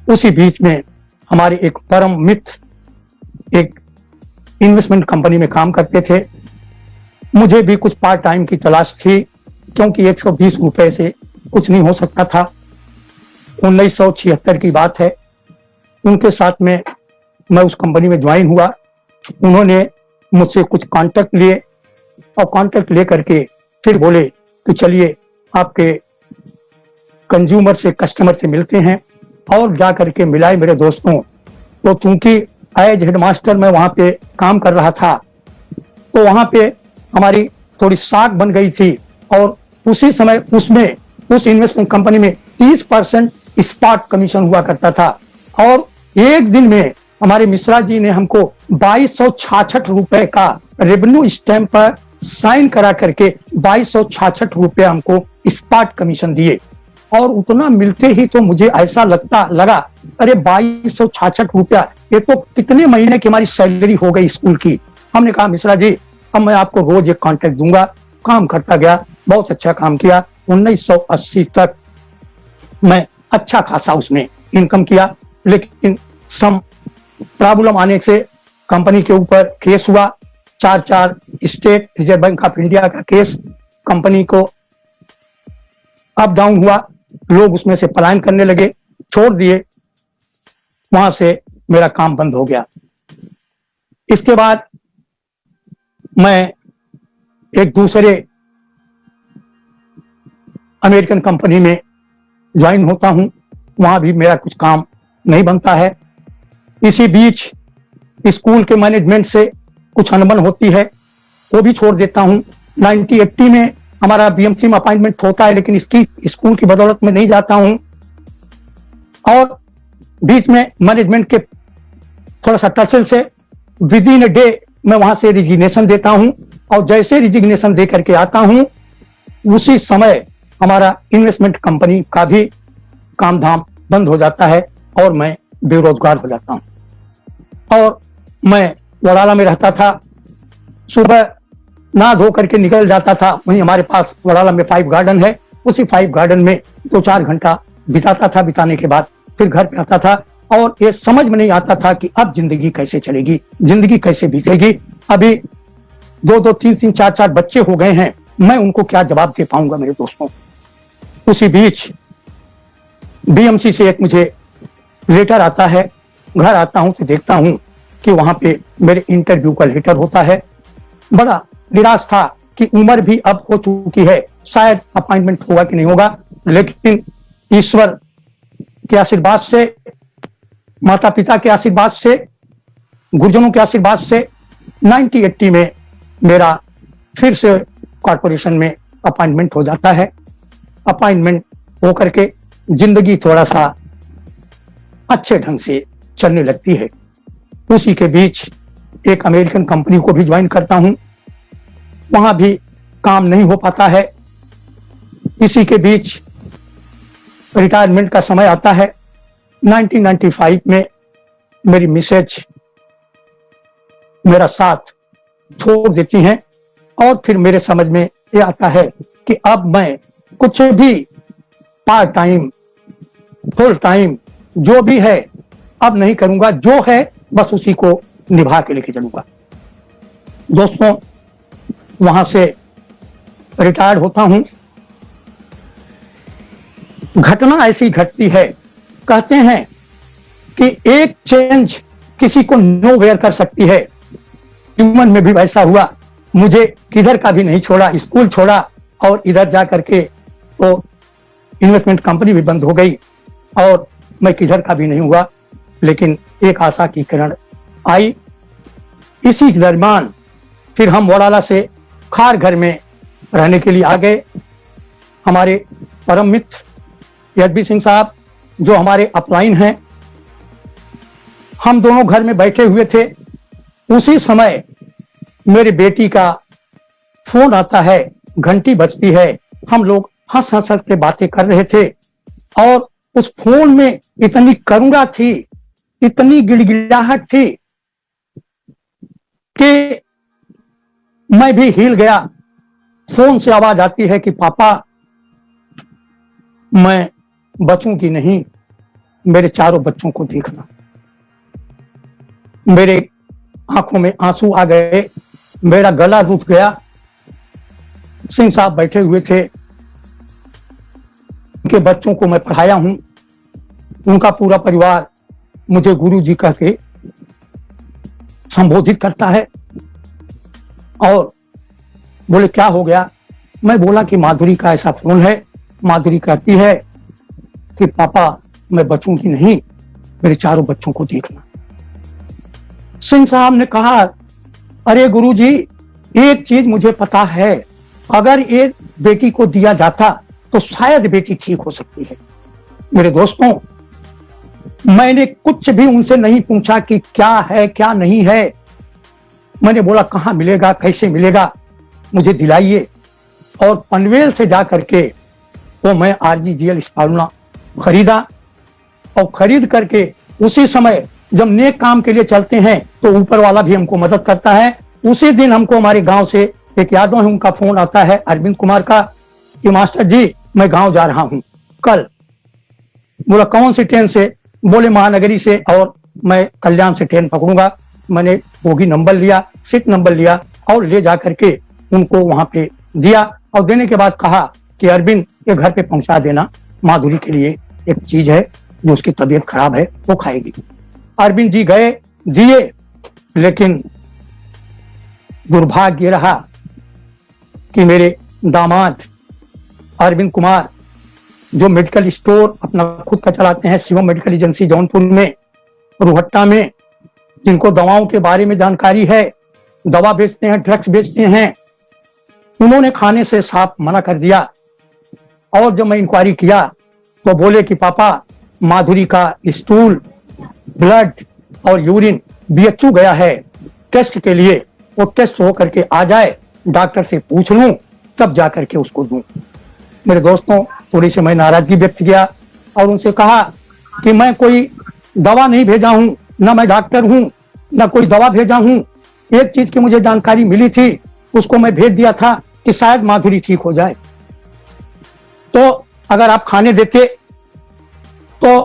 उसी बीच में हमारे एक परम मित्र एक इन्वेस्टमेंट कंपनी में काम करते थे। मुझे भी कुछ पार्ट टाइम की तलाश थी, क्योंकि 120 रुपए से कुछ नहीं हो सकता था। 1976 की बात है। उनके साथ में मैं उस कंपनी में ज्वाइन हुआ। उन्होंने मुझसे कुछ कॉन्टेक्ट लिए, और कॉन्टेक्ट लेकर के फिर बोले कि चलिए आपके कंज्यूमर से, कस्टमर से मिलते हैं। और जा करके मिलाए मेरे दोस्तों। तो चूंकि एज हेडमास्टर मैं वहां पे काम कर रहा था, तो वहां पे हमारी थोड़ी साख बन गई थी, और उसी समय उसमें, उस इन्वेस्टमेंट कंपनी में 30% स्पॉट कमीशन हुआ करता था। और एक दिन में हमारे मिश्रा जी ने हमको 2266 रुपए का रेवेन्यू स्टैंप पर साइन करा करके 2266 रुपए हमको स्पॉट कमीशन दिए। और उतना मिलते ही तो मुझे ऐसा लगा अरे 2266 रुपया, ये तो कितने महीने की हमारी सैलरी हो गई स्कूल की। हमने कहा मिश्रा जी अब मैं आपको रोज एक कॉन्ट्रैक्ट दूंगा। काम करता गया, बहुत अच्छा काम किया। 1980 तक मैं अच्छा खासा उसमें इनकम किया, लेकिन सम प्रॉब्लम आने से कंपनी के ऊपर केस हुआ। 4 state reserve bank of India का केस, कंपनी को अप डाउन हुआ, लोग उसमें से पलायन करने लगे, छोड़ दिए। वहां से मेरा काम बंद हो गया। इसके बाद मैं एक दूसरे अमेरिकन कंपनी में ज्वाइन होता हूं, वहां भी मेरा कुछ काम नहीं बनता है। इसी बीच स्कूल के मैनेजमेंट से कुछ अनबन होती है, वो भी छोड़ देता हूं। 1980 में हमारा बीएमसी में अपॉइंटमेंट होता है, लेकिन इसकी स्कूल की बदौलत में नहीं जाता हूं। और बीच में मैनेजमेंट के थोड़ा सा टर्सल से विद इन ए डे मैं वहां से रिजिग्नेशन देता हूं। और जैसे रिजिग्नेशन दे करके आता हूं, उसी समय हमारा इन्वेस्टमेंट कंपनी का भी काम धाम बंद हो जाता है और मैं बेरोजगार हो जाता हूं। और मैं वडाला में रहता था, सुबह नहा धो करके निकल जाता था। वहीं हमारे पास वडाला में 5 गार्डन है, उसी 5 गार्डन में 2-4 घंटा बिताता था। बिताने के बाद फिर घर पे आता था और ये समझ में नहीं आता था कि अब जिंदगी कैसे चलेगी, जिंदगी कैसे बीतेगी। अभी 2-2, 3-3, 4-4 बच्चे हो गए हैं, मैं उनको क्या जवाब दे पाऊंगा मेरे दोस्तों। उसी बीच बीएमसी से एक मुझे लेटर आता है। घर आता हूं तो देखता हूं कि वहां पे मेरे इंटरव्यू का लेटर होता है। बड़ा निराश था कि उम्र भी अब हो चुकी है, शायद अपॉइंटमेंट होगा कि नहीं होगा। लेकिन ईश्वर के आशीर्वाद से, माता पिता के आशीर्वाद से, गुरुजनों के आशीर्वाद से 1980 में मेरा फिर से कॉर्पोरेशन में अपॉइंटमेंट हो जाता है। अपॉइंटमेंट होकर के जिंदगी थोड़ा सा अच्छे ढंग से चलने लगती है। उसी के बीच एक अमेरिकन कंपनी को भी ज्वाइन करता हूं, वहां भी काम नहीं हो पाता है। इसी के बीच रिटायरमेंट का समय आता है। 1995 में मेरी मिसेज मेरा साथ छोड़ देती हैं और फिर मेरे समझ में ये आता है कि अब मैं कुछ भी पार्ट टाइम, फुल टाइम जो भी है अब नहीं करूंगा, जो है बस उसी को निभा के लेके चलूंगा। दोस्तों, वहां से रिटायर्ड होता हूं। घटना ऐसी घटती है, कहते हैं कि एक चेंज किसी को नोवेयर कर सकती है। ह्यूमन में भी वैसा हुआ। मुझे किधर का भी नहीं छोड़ा, स्कूल छोड़ा और इधर जा करके तो इन्वेस्टमेंट कंपनी भी बंद हो गई और मैं किधर का भी नहीं हुआ। लेकिन एक आशा की किरण आई। इसी दरमियान फिर हम वडाला से खार घर में रहने के लिए आ गए। हमारे परम मित्र यदवी सिंह साहब जो हमारे अपलाइन हैं, हम दोनों घर में बैठे हुए थे। उसी समय मेरी बेटी का फोन आता है, घंटी बजती है। हम लोग हंस हंस के बातें कर रहे थे और उस फोन में इतनी करुणा थी, इतनी गिड़गिड़ाहट थी कि मैं भी हिल गया। फोन से आवाज आती है कि पापा मैं बचूंगी नहीं, मेरे चारों बच्चों को देखना। मेरे आंखों में आंसू आ गए, मेरा गला रुक गया। सिंह साहब बैठे हुए थे, उनके बच्चों को मैं पढ़ाया हूं। उनका पूरा परिवार मुझे गुरुजी कह के संबोधित करता है और बोले क्या हो गया। मैं बोला कि माधुरी का ऐसा फोन है। माधुरी कहती है कि पापा मैं बचूंगी नहीं, मेरे चारों बच्चों को देखना। सिंह साहब ने कहा, अरे गुरुजी एक चीज मुझे पता है, अगर ये बेटी को दिया जाता तो शायद बेटी ठीक हो सकती है, मेरे दोस्तों, मैंने कुछ भी उनसे नहीं पूछा कि क्या है क्या नहीं है। मैंने बोला कहाँ मिलेगा, कैसे मिलेगा, मुझे दिलाइए। और पनवेल से जा करके वो मैं RGGL स्पारुना खरीदा, और खरीद करके उसी समय जब नेक काम के लिए चलते हैं तो ऊपर वाला भी हमको मदद करता है। उसी दिन हमको हमारे गांव से एक यादव है, उनका फोन आता है अरविंद कुमार का कि मास्टर जी मैं गांव जा रहा हूं कल। बोला कौन सी ट्रेन से? बोले महानगरी से, और मैं कल्याण से ट्रेन पकड़ूंगा। मैंने बोगी नंबर लिया, सीट नंबर लिया और ले जा करके उनको वहां पे दिया, और देने के बाद कहा कि अरविंद ये घर पे पहुंचा देना, माधुरी के लिए एक चीज है जो उसकी तबीयत खराब है वो खाएगी। अरविंद जी गए, दिए, लेकिन दुर्भाग्य रहा कि मेरे दामाद अरविंद कुमार जो मेडिकल स्टोर अपना खुद का चलाते हैं, शिवम मेडिकल एजेंसी जौनपुर में, रोहट्टा में, जिनको दवाओं के बारे में जानकारी है, दवा बेचते हैं, ड्रग्स बेचते हैं, उन्होंने खाने से साफ मना कर दिया। और जब मैं इंक्वायरी किया तो बोले कि पापा माधुरी का स्टूल, ब्लड और यूरिन BHU गया है टेस्ट के लिए, वो टेस्ट हो करके आ जाए, डॉक्टर से पूछ लूं तब जा करके उसको दूं। मेरे दोस्तों, थोड़ी सी मैं नाराजगी व्यक्त किया और उनसे कहा कि मैं कोई दवा नहीं भेजा हूं, ना मैं डॉक्टर हूं, ना कोई दवा भेजा हूं। एक चीज की मुझे जानकारी मिली थी, उसको मैं भेज दिया था कि शायद माधुरी ठीक हो जाए, तो अगर आप खाने देते तो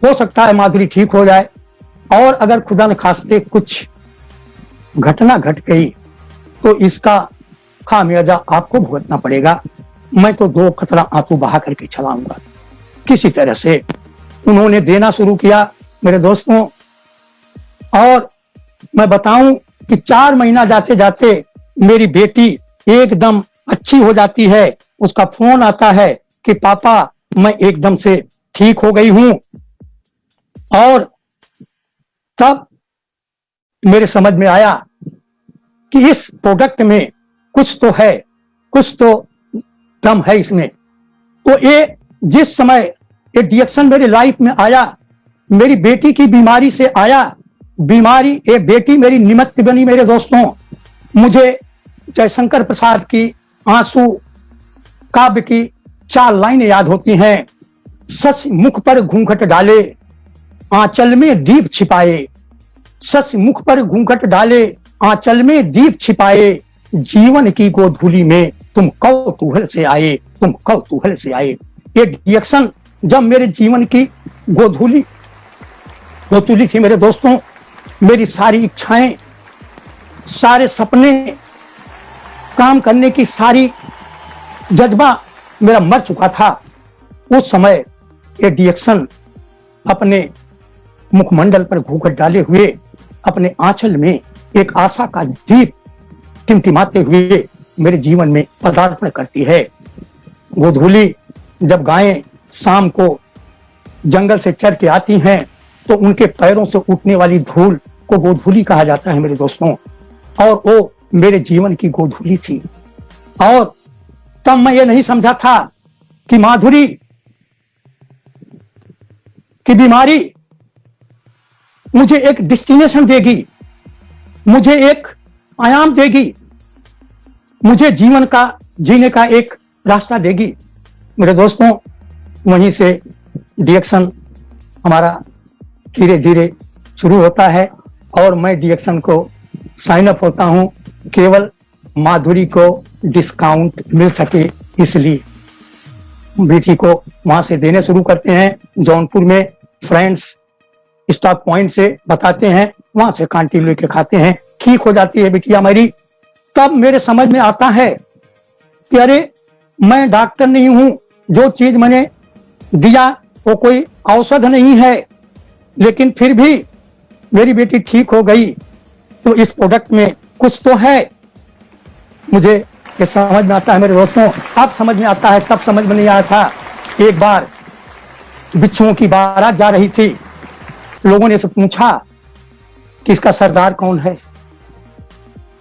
हो सकता है माधुरी ठीक हो जाए, और अगर खुदा न खास्ते कुछ घटना घट गई तो इसका खामियाजा आपको भुगतना पड़ेगा। मैं तो 2 कतरा आंसू बहा करके चलाऊंगा। किसी तरह से उन्होंने देना शुरू किया मेरे दोस्तों, और मैं बताऊं कि 4 महीना जाते जाते मेरी बेटी एकदम अच्छी हो जाती है। उसका फोन आता है कि पापा मैं एकदम से ठीक हो गई हूं। और तब मेरे समझ में आया कि इस प्रोडक्ट में कुछ तो है, कुछ तो दम है इसमें। तो ये जिस समय ये डिएक्शन मेरी लाइफ में आया, मेरी बेटी की बीमारी से आया, बीमारी ये बेटी मेरी निमित्त बनी। मेरे दोस्तों, मुझे जयशंकर प्रसाद की आंसू काव्य की 4 लाइनें याद होती हैं। सच मुख पर घूंघट डाले, आंचल में दीप छिपाए, सच मुख पर घूंघट डाले, आंचल में दीप छिपाए, जीवन की गोधूली में तुम कौतूहल से आए, तुम कौतूहल से आए। ये रिएक्शन जब मेरे जीवन की गोधूली थी मेरे दोस्तों, मेरी सारी इच्छाएं, सारे सपने, काम करने की सारी जज्बा मेरा मर चुका था। उस समय ये रिएक्शन अपने मुखमंडल पर घूंघट डाले हुए अपने आंचल में एक आशा का दीप टिमटिमाते हुए मेरे जीवन में पदार्पण करती है। गोधूली जब गायें शाम को जंगल से चर के आती हैं तो उनके पैरों से उठने वाली धूल को गोधूली कहा जाता है मेरे दोस्तों, और वो मेरे जीवन की गोधूली थी। और तब मैं ये नहीं समझा था कि माधुरी की बीमारी मुझे एक डेस्टिनेशन देगी, मुझे एक आयाम देगी, मुझे जीवन का जीने का एक रास्ता देगी। मेरे दोस्तों, वहीं से डिएक्शन हमारा धीरे धीरे शुरू होता है और मैं डिएक्शन को साइन अप होता हूं, केवल माधुरी को डिस्काउंट मिल सके इसलिए। बेटी को वहां से देने शुरू करते हैं, जौनपुर में फ्रेंड्स स्टॉक पॉइंट से बताते हैं, वहां से कांटी लेके खाते हैं, ठीक हो जाती है बिटिया मेरी। तब मेरे समझ में आता है कि अरे मैं डॉक्टर नहीं हूं, जो चीज मैंने दिया वो कोई औषध नहीं है, लेकिन फिर भी मेरी बेटी ठीक हो गई तो इस प्रोडक्ट में कुछ तो है। मुझे ये समझ में आता है मेरे दोस्तों, अब समझ में आता है, तब समझ में नहीं आया था। एक बार बिच्छुओं की बारात जा रही थी, लोगों ने से पूछा कि इसका सरदार कौन है।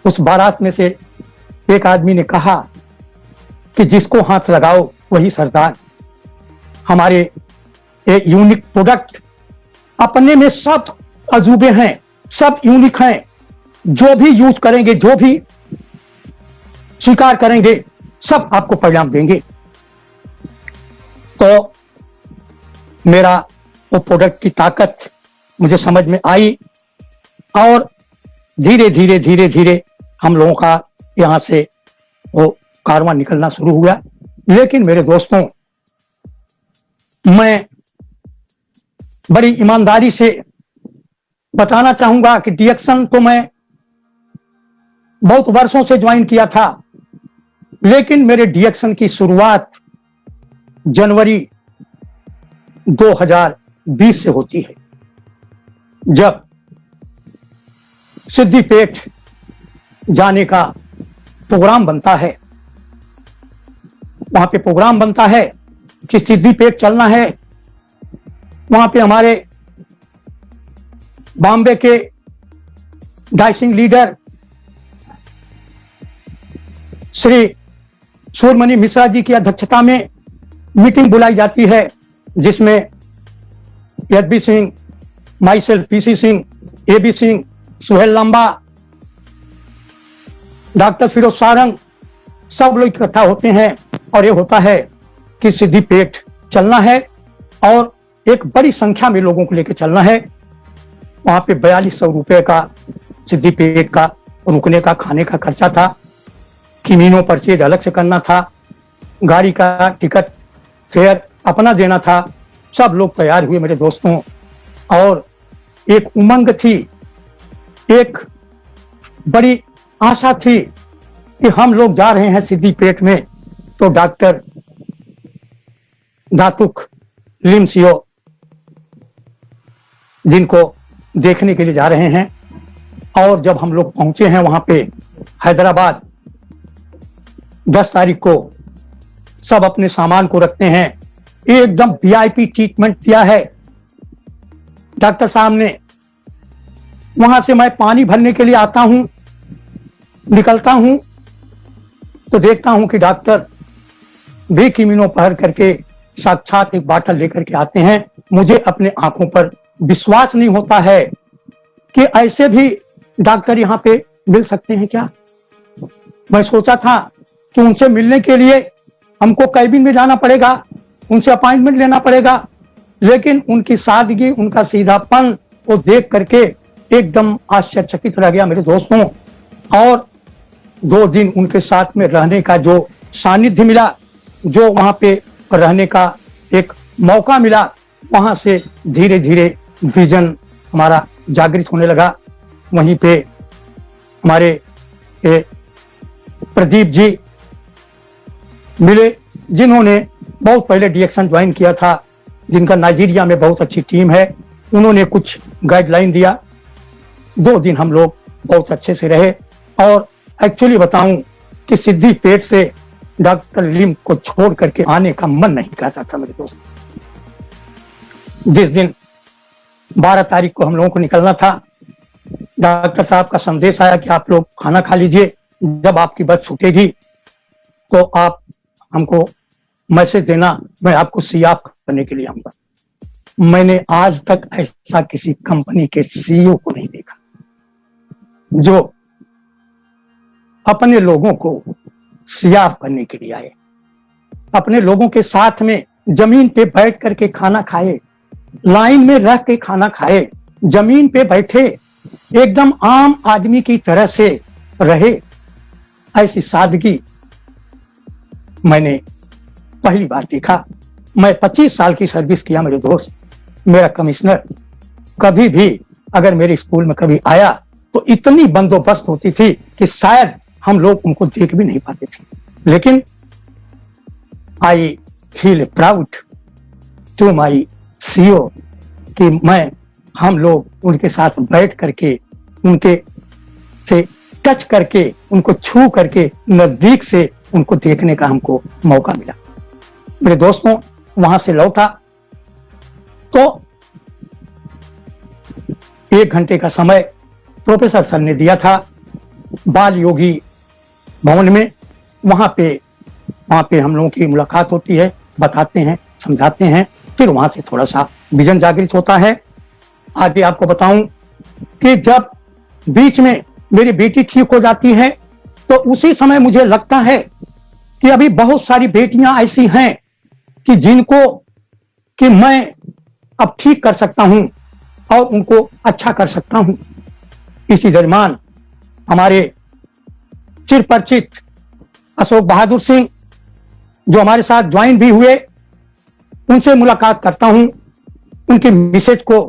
उस बारात में से एक आदमी ने कहा कि जिसको हाथ लगाओ वही सरदार। हमारे एक यूनिक प्रोडक्ट, अपने में सब अजूबे हैं, सब यूनिक हैं। जो भी यूज करेंगे, जो भी स्वीकार करेंगे, सब आपको परिणाम देंगे। तो मेरा वो प्रोडक्ट की ताकत मुझे समझ में आई और धीरे धीरे धीरे धीरे हम लोगों का यहां से वो कारवां निकलना शुरू हुआ। लेकिन मेरे दोस्तों, मैं बड़ी ईमानदारी से बताना चाहूंगा कि डीएक्शन तो मैं बहुत वर्षों से ज्वाइन किया था, लेकिन मेरे डीएक्शन की शुरुआत जनवरी 2020 से होती है, जब सिद्दीपेट जाने का प्रोग्राम बनता है। वहां पे प्रोग्राम बनता है कि सिद्दीपेट चलना है। वहां पे हमारे बॉम्बे के डाइसिंग लीडर श्री सूर्यमणि मिश्रा जी की अध्यक्षता में मीटिंग बुलाई जाती है, जिसमें एचबी सिंह, माइसेल PC Singh, AB Singh, Suhail Lamba, doctor Firoz Sarang, सब लोग इकट्ठा होते हैं और ये होता है कि सिद्दीपेट चलना है और एक बड़ी संख्या में लोगों को लेकर चलना है। वहां पे 4200 रुपए का सिद्दीपेट का रुकने का, खाने का खर्चा था। किमीनो परचेज अलग से करना था, गाड़ी का टिकट फेयर अपना देना था। सब लोग तैयार हुए मेरे दोस्तों, और एक उमंग थी, एक बड़ी आशा थी कि हम लोग जा रहे हैं सिद्दीपेट में, तो डॉक्टर दातुक लिमसियो जिनको देखने के लिए जा रहे हैं। और जब हम लोग पहुंचे हैं वहां पे हैदराबाद, 10 तारीख को सब अपने सामान को रखते हैं। एकदम वीआईपी ट्रीटमेंट दिया है डॉक्टर साहब ने। वहां से मैं पानी भरने के लिए आता हूं, निकलता हूं तो देखता हूं कि डॉक्टर भी किमीनो पहन करके साक्षात एक बाटल लेकर के आते हैं। मुझे अपने आंखों पर विश्वास नहीं होता है कि ऐसे भी डॉक्टर यहां पे मिल सकते हैं क्या। मैं सोचा था कि उनसे मिलने के लिए हमको कैबिन में जाना पड़ेगा, उनसे अपॉइंटमेंट लेना पड़ेगा, लेकिन उनकी सादगी, उनका सीधापन को देख करके एकदम आश्चर्यचकित रह गया मेरे दोस्तों। और 2 दिन उनके साथ में रहने का जो सानिध्य मिला, जो वहां पे रहने का एक मौका मिला, वहां से धीरे धीरे विजन हमारा जागृत होने लगा। वहीं पे हमारे प्रदीप जी मिले, जिन्होंने बहुत पहले डीएक्शन ज्वाइन किया था, जिनका नाइजीरिया में बहुत अच्छी टीम है। उन्होंने कुछ गाइडलाइन दिया। 2 दिन हम लोग बहुत अच्छे से रहे। और एक्चुअली बताऊं कि सिद्दीपेट से डॉक्टर लिम को छोड़ करके आने का मन नहीं करता था मेरे दोस्त। जिस दिन 12 तारीख को हम लोगों को निकलना था, डॉक्टर साहब का संदेश आया कि आप लोग खाना खा लीजिए, जब आपकी बस छूटेगी तो आप हमको मैसेज देना, मैं आपको सीआप करने के लिए आऊंगा। मैंने आज तक ऐसा किसी कंपनी के सीईओ को नहीं देखा जो अपने लोगों को सियाफ करने के लिए आए, अपने लोगों के साथ में जमीन पे बैठ करके खाना खाए, लाइन में रह के खाना खाए, जमीन पे बैठे एकदम आम आदमी की तरह से रहे। ऐसी सादगी मैंने पहली बार देखा। मैं 25 साल की सर्विस किया मेरे दोस्त। मेरा कमिश्नर कभी भी अगर मेरे स्कूल में कभी आया तो इतनी बंदोबस्त होती थी कि शायद हम लोग उनको देख भी नहीं पाते थे। लेकिन I feel proud to my CEO कि हम लोग उनके साथ बैठ करके, उनके से टच करके, उनको छू करके नजदीक से उनको देखने का हमको मौका मिला। मेरे दोस्तों, वहां से लौटा तो 1 घंटे का समय प्रोफेसर सर ने दिया था बाल योगी भवन में। वहां पे हम लोगों की मुलाकात होती है, बताते हैं समझाते हैं, फिर वहां से थोड़ा सा विजन जागृत होता है। आगे आपको बताऊं कि जब बीच में मेरी बेटी ठीक हो जाती है तो उसी समय मुझे लगता है कि अभी बहुत सारी बेटियां ऐसी हैं कि जिनको कि मैं अब ठीक कर सकता हूं और उनको अच्छा कर सकता हूं। इसी दरमियान हमारे चिर परिचित अशोक बहादुर सिंह जो हमारे साथ ज्वाइन भी हुए, उनसे मुलाकात करता हूं। उनकी मिसेज को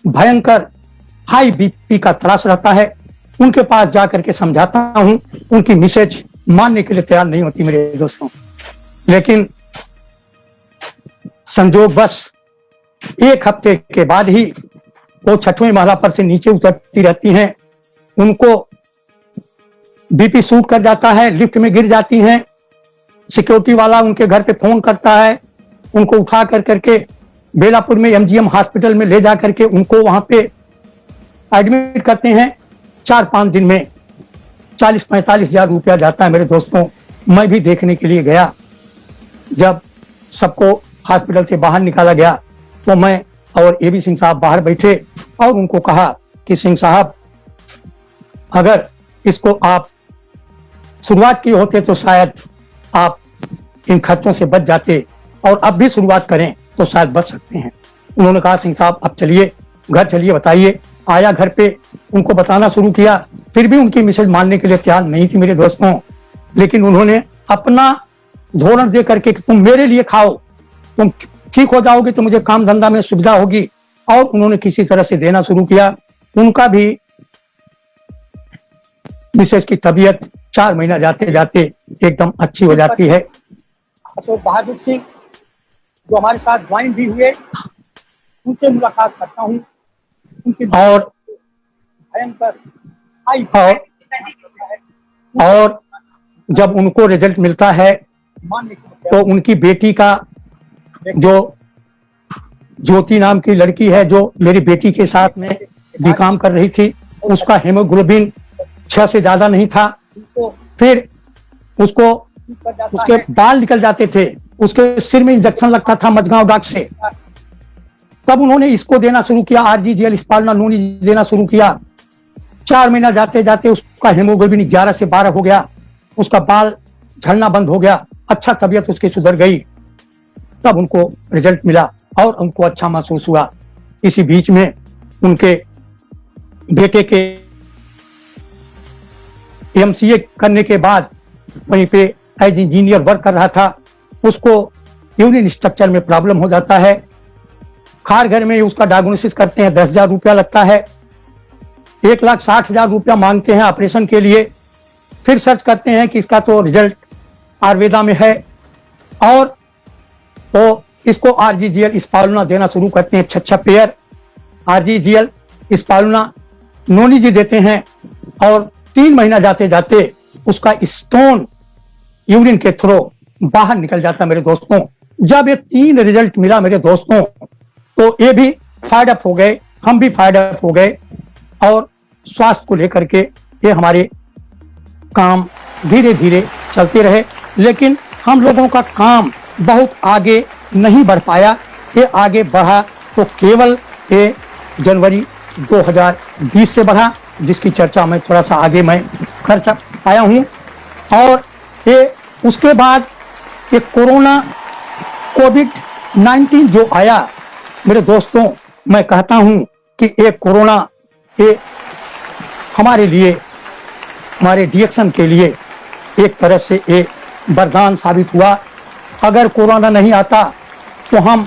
भयंकर हाई बीपी का त्रास रहता है। उनके पास जाकर के समझाता हूं, उनकी मिसेज मानने के लिए तैयार नहीं होती मेरे दोस्तों। लेकिन संजोग बस एक हफ्ते के बाद ही वो 6वें महला पर से नीचे उतरती रहती हैं। उनको बीपी शूट कर जाता है, लिफ्ट में गिर जाती हैं। सिक्योरिटी वाला उनके घर पे फोन करता है, उनको उठा कर करके बेलापुर में एमजीएम हॉस्पिटल में ले जा करके उनको वहां पे एडमिट करते हैं। 4-5 दिन में 40-45 हजार रुपया जाता है मेरे दोस्तों। मैं भी देखने के लिए गया। जब सबको हॉस्पिटल से बाहर निकाला गया तो मैं और एबी सिंह साहब बाहर बैठे और उनको कहा कि सिंह साहब, अगर इसको आप शुरुआत किए होते तो शायद आप इन खर्चों से बच जाते, और अब भी शुरुआत करें तो शायद बच सकते हैं। उन्होंने कहा सिंह साहब अब चलिए घर चलिए, बताइए। आया घर पे, उनको बताना शुरू किया, फिर भी उनकी मिसेज मानने के लिए तैयार नहीं थी मेरे दोस्तों। लेकिन उन्होंने अपना धोरण दे करके कि तुम मेरे लिए खाओ, तुम ठीक हो जाओगे तो मुझे काम धंधा में सुविधा होगी, और उन्होंने किसी तरह से देना शुरू किया। उनका भी मिसेज की तबीयत 4 महीना जाते जाते एकदम अच्छी हो जाती है। अशोक बहादुर सिंह जो हमारे साथ ज्वाइन भी हुए, उनसे मुलाकात करता हूँ। और जब उनको रिजल्ट मिलता है तो उनकी बेटी का, जो ज्योति नाम की लड़की है जो मेरी बेटी के साथ में भी काम कर रही थी, उसका हेमोग्लोबिन 6 से ज्यादा नहीं था। फिर उसके बाल निकल जाते थे, उसके सिर में इंजेक्शन लगता था मझगांव डॉक्टर से। तब उन्होंने इसको देना शुरू किया, आरजीजीएल स्पालना नोनी देना शुरू किया। 4 महीना जाते जाते उसका हेमोग्लोबिन 11 से 12 हो गया, उसका बाल झड़ना बंद हो गया, अच्छा तबीयत उसकी सुधर गई। तब उनको रिजल्ट मिला और उनको अच्छा महसूस हुआ। इसी बीच में उनके बेटे के एमसीए करने के बाद वहीं पे एज इंजीनियर वर्क कर रहा था, उसको यूरिन स्ट्रक्चर में प्रॉब्लम हो जाता है। खार घर में उसका डायग्नोसिस करते हैं, 10,000 रुपया लगता है। 1,60,000 रुपया मांगते हैं ऑपरेशन के लिए। फिर सर्च करते हैं कि इसका तो रिजल्ट आयुर्वेदा में है, और तो इसको आरजीजीएल स्पालुना देना शुरू करते हैं। 6 पेयर आरजीजीएल स्पालुना नोनी जी देते हैं, और 3 महीना जाते जाते उसका स्टोन यूरिन के थ्रू बाहर निकल जाता मेरे दोस्तों। जब ये 3 रिजल्ट मिला मेरे दोस्तों तो ये भी फायड अप हो गए, हम भी फायड अप हो गए, और स्वास्थ्य को लेकर के ये हमारे काम धीरे धीरे चलते रहे। लेकिन हम लोगों का काम बहुत आगे नहीं बढ़ पाया। ये आगे बढ़ा तो केवल ये जनवरी 2020 से बढ़ा, जिसकी चर्चा मैं थोड़ा सा आगे मैं कर पाया हूँ। और ये उसके बाद ये कोरोना कोविड-19 जो आया मेरे दोस्तों, मैं कहता हूं कि ये कोरोना ये हमारे लिए, हमारे डिएक्शन के लिए एक तरह से एक वरदान साबित हुआ। अगर कोरोना नहीं आता तो हम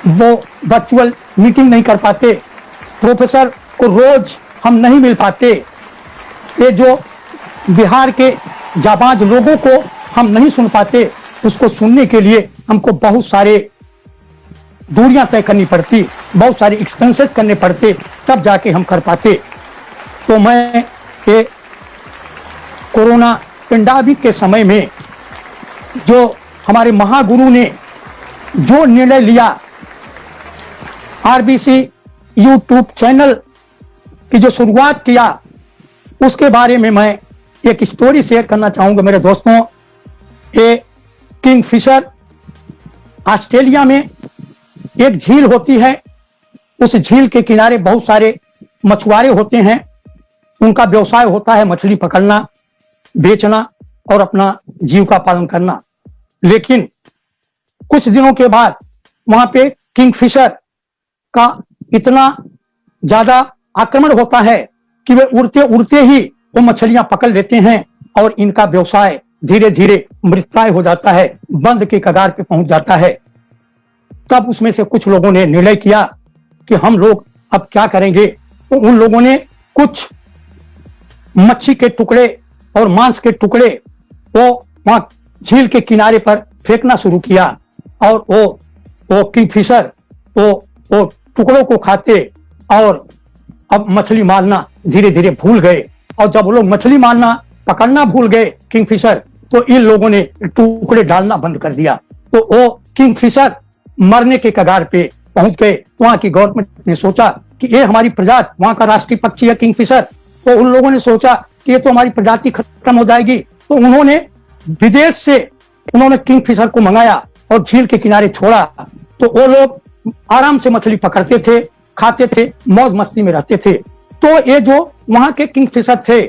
वो वर्चुअल मीटिंग नहीं कर पाते, प्रोफेसर को रोज हम नहीं मिल पाते, ये जो बिहार के जाबाज लोगों को हम नहीं सुन पाते, उसको सुनने के लिए हमको बहुत सारे दूरियां तय करनी पड़ती, बहुत सारे एक्सपेंसेस करने पड़ते, तब जाके हम कर पाते। तो मैं ये कोरोना पेंडेमिक के समय में जो हमारे महागुरु ने जो निर्णय लिया, आरबीसी यूट्यूब चैनल की जो शुरुआत किया, उसके बारे में मैं एक स्टोरी शेयर करना चाहूंगा मेरे दोस्तों। ये किंगफिशर ऑस्ट्रेलिया में एक झील होती है, उस झील के किनारे बहुत सारे मछुआरे होते हैं। उनका व्यवसाय होता है मछली पकड़ना, बेचना और अपना जीविका पालन करना। लेकिन कुछ दिनों के बाद वहां पे किंगफिशर का इतना ज्यादा आक्रमण होता है कि वे उड़ते उड़ते ही वो मछलियां पकड़ लेते हैं और इनका व्यवसाय धीरे धीरे मृतप्राय हो जाता है, बंद के कगार पे पहुंच जाता है। तब उसमें से कुछ लोगों ने निर्णय किया कि हम लोग अब क्या करेंगे। तो उन लोगों ने कुछ मच्छी के टुकड़े और मांस के टुकड़े वो वहां झील के किनारे पर फेंकना शुरू किया और वो किंगफिशर वो टुकड़ों को खाते और अब मछली मारना धीरे धीरे भूल गए। और जब वो लोग मछली मारना पकड़ना भूल गए किंगफिशर, तो इन लोगों ने टुकड़े डालना बंद कर दिया। तो वो किंगफिशर मरने के कगार पे पहुंच गए। वहां की गवर्नमेंट ने सोचा कि ये हमारी प्रजाति, वहां का राष्ट्रीय पक्षी है किंगफिशर, तो उन लोगों ने सोचा कि ये तो हमारी प्रजाति खत्म हो जाएगी। तो उन्होंने विदेश से किंगफिशर को मंगाया और झील के किनारे छोड़ा। तो वो लोग आराम से मछली पकड़ते थे, खाते थे, मौज मस्ती में रहते थे। तो ये जो वहां के किंगफिशर थे,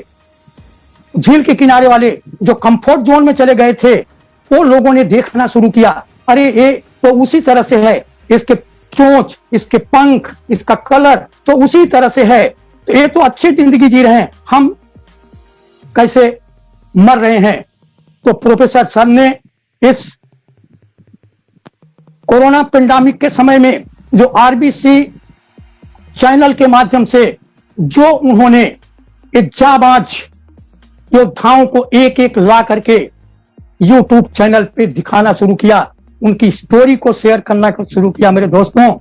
झील के किनारे वाले जो कंफर्ट जोन में चले गए थे, वो लोगों ने देखना शुरू किया, अरे ये तो उसी तरह से है, इसके चोंच, इसके पंख, इसका कलर तो उसी तरह से है, तो ये तो अच्छी जिंदगी जी रहे हैं, हम कैसे मर रहे हैं। तो प्रोफेसर सर ने इस कोरोना पेंडेमिक के समय में जो आरबीसी चैनल के माध्यम से जो उन्होंने एक जाबाज योद्धाओं को एक एक ला करके यूट्यूब चैनल पे दिखाना शुरू किया, उनकी स्टोरी को शेयर करना शुरू किया मेरे दोस्तों,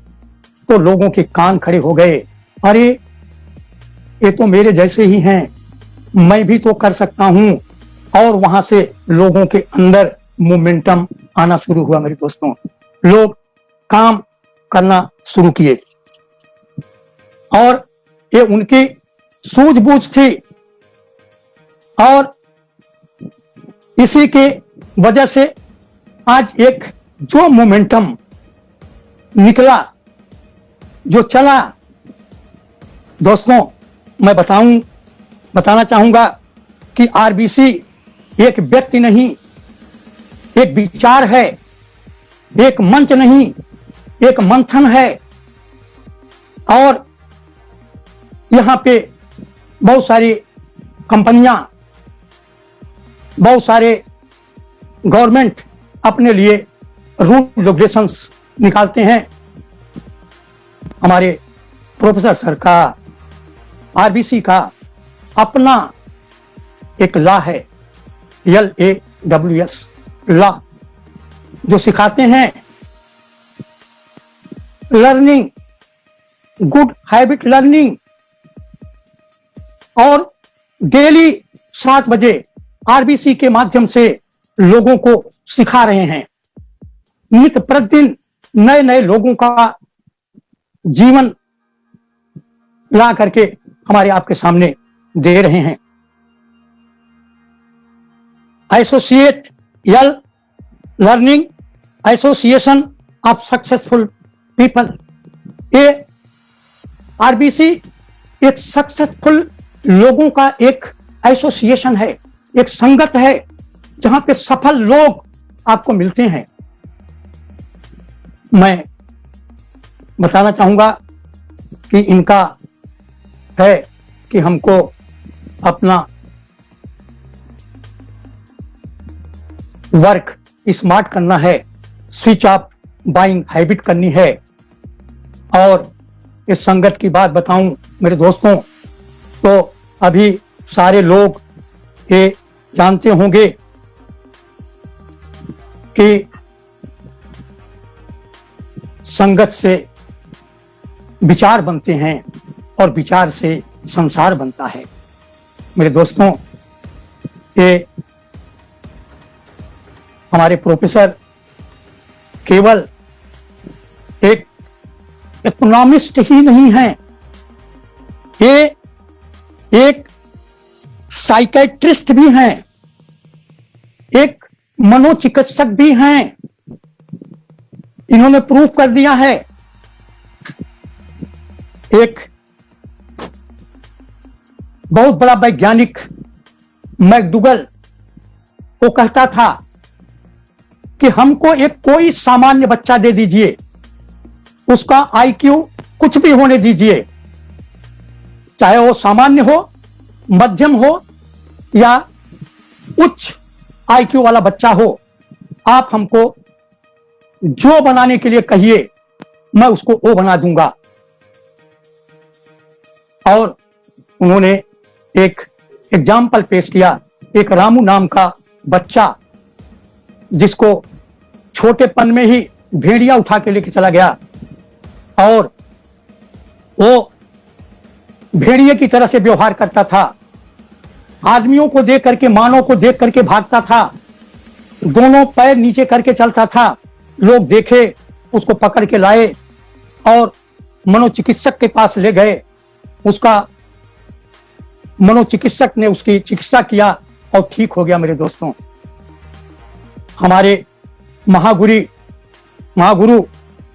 तो लोगों के कान खड़े हो गए, अरे ये तो मेरे जैसे ही हैं, मैं भी तो कर सकता हूं। और वहां से लोगों के अंदर मोमेंटम आना शुरू हुआ मेरे दोस्तों, लोग काम करना शुरू किए और ये उनकी सूझबूझ थी। और इसी के वजह से आज एक जो मोमेंटम निकला, जो चला, दोस्तों मैं बताना चाहूंगा कि आरबीसी एक व्यक्ति नहीं, एक विचार है, एक मंच नहीं, एक मंथन है। और यहां पे बहुत सारी कंपनियां, बहुत सारे गवर्नमेंट अपने लिए रूल रेगुलेशंस निकालते हैं। हमारे प्रोफेसर सर का, आरबीसी का अपना एक लॉ है, LAWS लॉ, जो सिखाते हैं लर्निंग, गुड हैबिट लर्निंग। और डेली 7 बजे आरबीसी के माध्यम से लोगों को सिखा रहे हैं। नित्य प्रतिदिन नए नए लोगों का जीवन ला करके हमारे आपके सामने दे रहे हैं। Associate L learning association of successful people, ये आरबीसी एक सक्सेसफुल लोगों का एक एसोसिएशन है, एक संगत है, जहां पे सफल लोग आपको मिलते हैं। मैं बताना चाहूंगा कि इनका है कि हमको अपना वर्क स्मार्ट करना है, स्विच ऑफ बाइंग हैबिट करनी है। और इस संगत की बात बताऊं मेरे दोस्तों, तो अभी सारे लोग ये जानते होंगे कि संगत से विचार बनते हैं और विचार से संसार बनता है। मेरे दोस्तों, ये हमारे प्रोफेसर केवल एक इकोनॉमिस्ट ही नहीं है, ये एक साइकेट्रिस्ट भी हैं, एक मनोचिकित्सक भी हैं, इन्होंने प्रूव कर दिया है। एक बहुत बड़ा वैज्ञानिक मैकडूगल वो कहता था कि हमको एक कोई सामान्य बच्चा दे दीजिए, उसका आईक्यू कुछ भी होने दीजिए, चाहे वो सामान्य हो, मध्यम हो या उच्च आईक्यू वाला बच्चा हो, आप हमको जो बनाने के लिए कहिए मैं उसको वो बना दूंगा। और उन्होंने एक एग्जाम्पल पेश किया, एक रामू नाम का बच्चा जिसको छोटेपन में ही भेड़िया उठा के लेके चला गया और वो भेड़िए की तरह से व्यवहार करता था, आदमियों को देख करके, मानव को देख करके भागता था, दोनों पैर नीचे करके चलता था। लोग देखे, उसको पकड़ के लाए और मनोचिकित्सक के पास ले गए। उसका मनोचिकित्सक ने उसकी चिकित्सा किया और ठीक हो गया। मेरे दोस्तों, हमारे महागुरु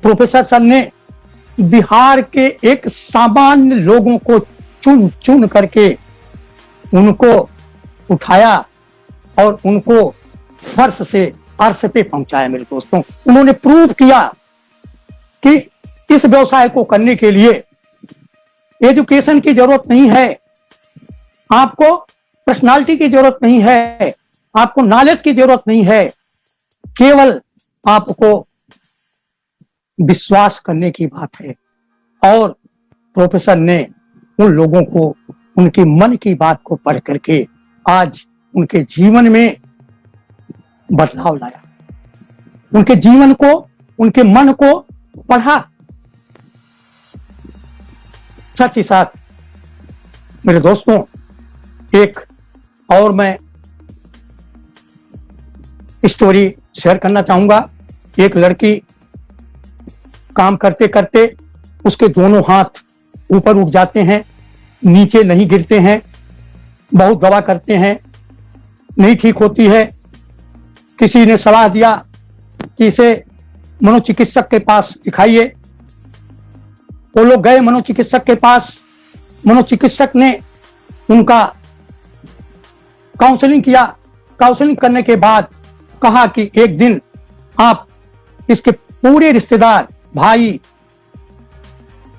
प्रोफेसर सर ने बिहार के एक सामान्य लोगों को चुन चुन करके उनको उठाया और उनको फर्श से अर्श पे पहुंचाया। मेरे दोस्तों, उन्होंने प्रूव किया कि इस व्यवसाय को करने के लिए एजुकेशन की जरूरत नहीं है, आपको पर्सनालिटी की जरूरत नहीं है, आपको नॉलेज की जरूरत नहीं है, केवल आपको विश्वास करने की बात है। और प्रोफेसर ने उन लोगों को उनके मन की बात को पढ़ करके आज उनके जीवन में बदलाव लाया, उनके जीवन को, उनके मन को पढ़ा। साथ ही साथ मेरे दोस्तों, एक और मैं स्टोरी शेयर करना चाहूंगा। एक लड़की काम करते करते उसके दोनों हाथ ऊपर उठ जाते हैं, नीचे नहीं गिरते हैं, बहुत दवा करते हैं, नहीं ठीक होती है। किसी ने सलाह दिया कि इसे मनोचिकित्सक के पास दिखाइए। वो लोग गए मनोचिकित्सक के पास। मनोचिकित्सक ने उनका काउंसलिंग किया। काउंसलिंग करने के बाद कहा कि एक दिन आप इसके पूरे रिश्तेदार, भाई,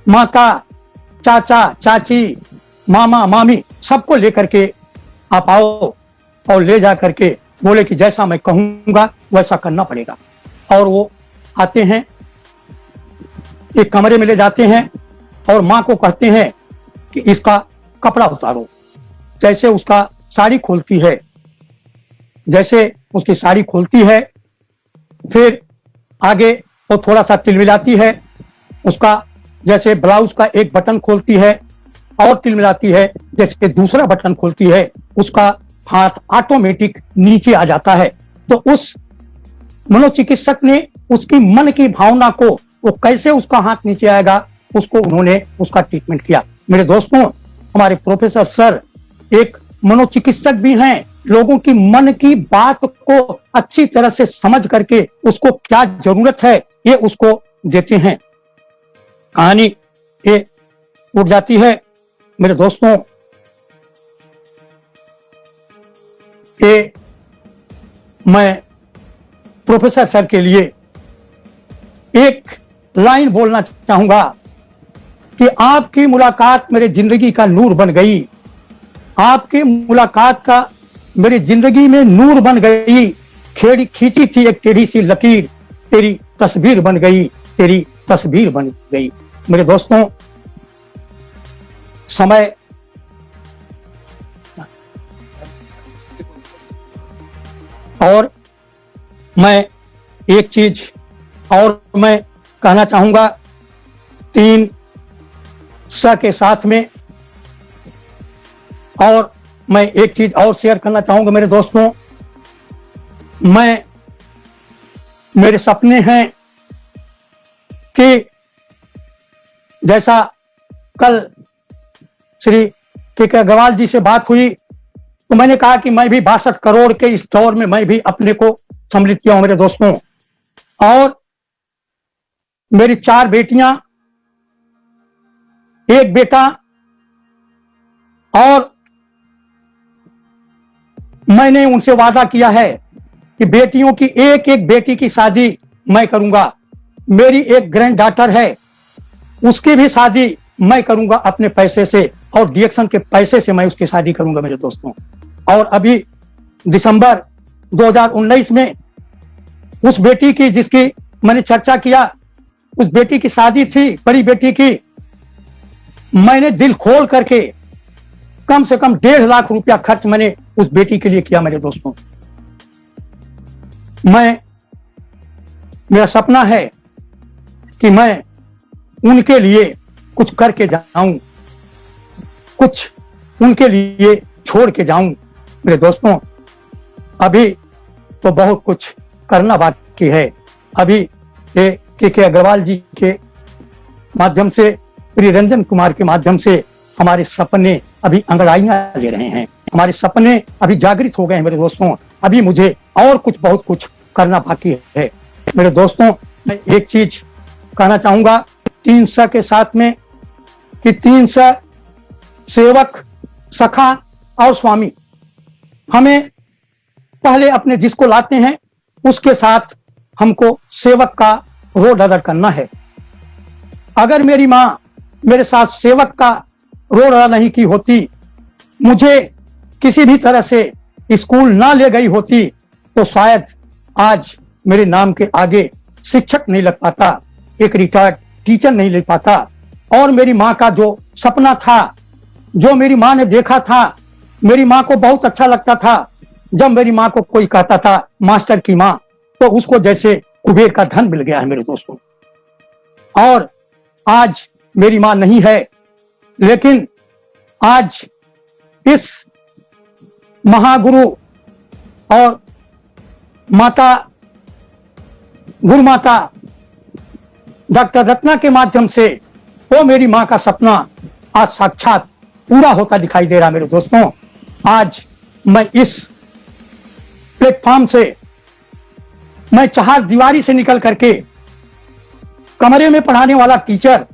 माता, चाचा, चाची, मामा, मामी, सबको लेकर के आप आओ और ले जा करके बोले कि जैसा मैं कहूंगा वैसा करना पड़ेगा। और वो आते हैं, एक कमरे में ले जाते हैं और माँ को कहते हैं कि इसका कपड़ा उतारो। जैसे उसका साड़ी खोलती है, जैसे उसकी साड़ी खोलती है, फिर आगे वो थोड़ा सा तिलमिलाती है, उसका जैसे ब्लाउज का एक बटन खोलती है और तिलमिलाती है, जैसे दूसरा बटन खोलती है, उसका हाथ ऑटोमेटिक नीचे आ जाता है। तो उस मनोचिकित्सक ने उसकी मन की भावना को, वो कैसे उसका हाथ नीचे आएगा, उसको उन्होंने उसका ट्रीटमेंट किया। मेरे दोस्तों, हमारे प्रोफेसर सर एक मनोचिकित्सक भी हैं, लोगों की मन की बात को अच्छी तरह से समझ करके उसको क्या जरूरत है ये उसको देते हैं। कहानी ये उठ जाती है। मेरे दोस्तों, ये मैं प्रोफेसर सर के लिए एक लाइन बोलना चाहूंगा कि आपकी मुलाकात मेरी जिंदगी का नूर बन गई। आपकी मुलाकात का मेरी जिंदगी में नूर बन गई। खेड़ी खींची थी एक टेढ़ी सी लकीर, तेरी तस्वीर बन गई, तेरी तस्वीर बन गई। मेरे दोस्तों, समय और मैं एक चीज और मैं कहना चाहूंगा 3 स के साथ में, और मैं एक चीज और शेयर करना चाहूंगा। मेरे दोस्तों, मेरे सपने हैं कि जैसा कल श्री के अग्रवाल जी से बात हुई तो मैंने कहा कि मैं भी 62 करोड़ के इस दौर में मैं भी अपने को सम्मिलित किया हूं। मेरे दोस्तों, और मेरी 4 बेटियां, एक बेटा, और मैंने उनसे वादा किया है कि बेटियों की एक एक बेटी की शादी मैं करूंगा। मेरी एक ग्रैंड डॉटर है, उसकी भी शादी मैं करूंगा अपने पैसे से, और डीएक्शन के पैसे से मैं उसकी शादी करूंगा मेरे दोस्तों। और अभी दिसंबर 2019 में उस बेटी की, जिसकी मैंने चर्चा किया, उस बेटी की शादी थी, बड़ी बेटी की। मैंने दिल खोल करके कम से कम 1.5 लाख रुपया खर्च मैंने उस बेटी के लिए किया मेरे दोस्तों। मेरा सपना है कि मैं उनके लिए कुछ करके जाऊं, कुछ उनके लिए छोड़ के जाऊं मेरे दोस्तों। अभी तो बहुत कुछ करना बाकी है। अभी के अग्रवाल जी के माध्यम से, श्री रंजन कुमार के माध्यम से हमारे सपने अभी अंगड़ाइयां ले रहे हैं, हमारे सपने अभी जागृत हो गए हैं मेरे दोस्तों। अभी मुझे और कुछ, बहुत कुछ करना बाकी है मेरे दोस्तों। मैं एक चीज कहना चाहूंगा 3 के साथ में, कि 3 सेवक, सखा और स्वामी। हमें पहले अपने जिसको लाते हैं उसके साथ हमको सेवक का रोल अदा करना है। अगर मेरी मां मेरे साथ सेवक का रोल अदा नहीं की होती, मुझे किसी भी तरह से स्कूल ना ले गई होती, तो शायद आज मेरे नाम के आगे शिक्षक नहीं लग पाता, एक रिटायर्ड टीचर नहीं ले पाता। और मेरी माँ का जो सपना था, जो मेरी माँ ने देखा था, मेरी माँ को बहुत अच्छा लगता था जब मेरी माँ को कोई कहता था मास्टर की माँ, तो उसको जैसे कुबेर का धन मिल गया है मेरे दोस्तों। और आज मेरी माँ नहीं है, लेकिन आज इस महागुरु और माता, गुरु माता डॉक्टर रत्ना के माध्यम से वो मेरी मां का सपना आज साक्षात पूरा होता दिखाई दे रहा मेरे दोस्तों। आज मैं इस प्लेटफॉर्म से, मैं 4 दीवारी से निकल करके कमरे में पढ़ाने वाला टीचर,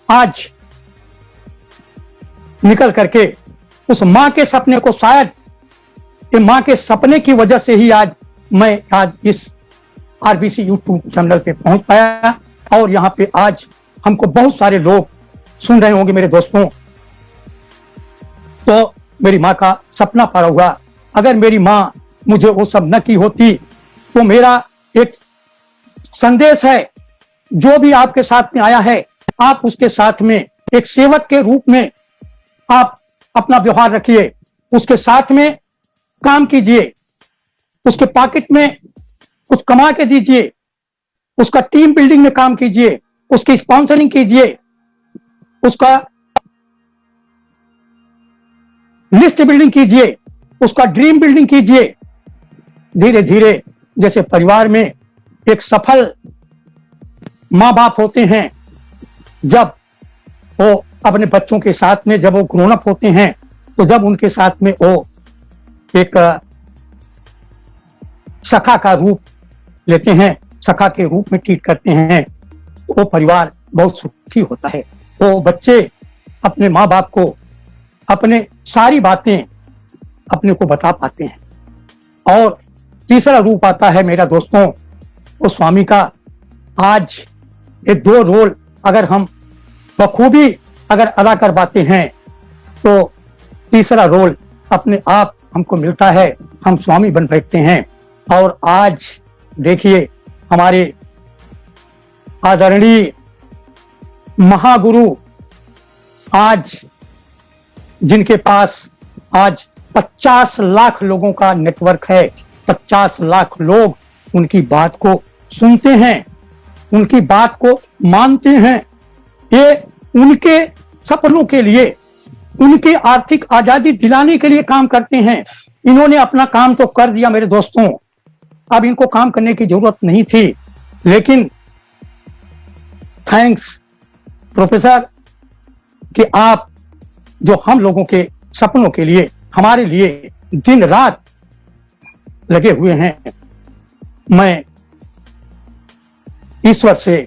आज निकल करके उस मां के सपने को, शायद ये मां के सपने की वजह से ही आज मैं इस आरबीसी यूट्यूब चैनल पे पहुंच पाया। और यहां पे आज हमको बहुत सारे लोग सुन रहे होंगे मेरे दोस्तों। तो मेरी मां का सपना पूरा हुआ। अगर मेरी मां मुझे वो सब न की होती, तो मेरा एक संदेश है, जो भी आपके साथ में आया है, आप उसके साथ में एक सेवक के रूप में आप अपना व्यवहार रखिए, उसके साथ में काम कीजिए, उसके पॉकेट में कुछ कमा के दीजिए, उसका टीम बिल्डिंग में काम कीजिए, उसकी स्पॉन्सरिंग कीजिए, उसका लिस्ट बिल्डिंग कीजिए, उसका ड्रीम बिल्डिंग कीजिए। धीरे धीरे जैसे परिवार में एक सफल माँ बाप होते हैं, जब वो अपने बच्चों के साथ में, जब वो ग्रोन अप होते हैं, तो जब उनके साथ में वो एक सखा का रूप लेते हैं, सखा के रूप में ट्रीट करते हैं, तो वो परिवार बहुत सुखी होता है। वो बच्चे अपने माँ बाप को अपने सारी बातें अपने को बता पाते हैं। और तीसरा रूप आता है मेरा दोस्तों, वो स्वामी का। आज ये 2 रोल अगर हम बखूबी अगर अदा कर पाते हैं, तो तीसरा रोल अपने आप हमको मिलता है, हम स्वामी बन बैठते हैं। और आज देखिए, हमारे आदरणीय महागुरु, आज जिनके पास आज 50 लाख लोगों का नेटवर्क है, 50 लाख लोग उनकी बात को सुनते हैं, उनकी बात को मानते हैं। ये उनके सपनों के लिए, उनकी आर्थिक आजादी दिलाने के लिए काम करते हैं। इन्होंने अपना काम तो कर दिया मेरे दोस्तों, अब इनको काम करने की जरूरत नहीं थी, लेकिन थैंक्स प्रोफेसर कि आप जो हम लोगों के सपनों के लिए, हमारे लिए दिन रात लगे हुए हैं। मैं ईश्वर से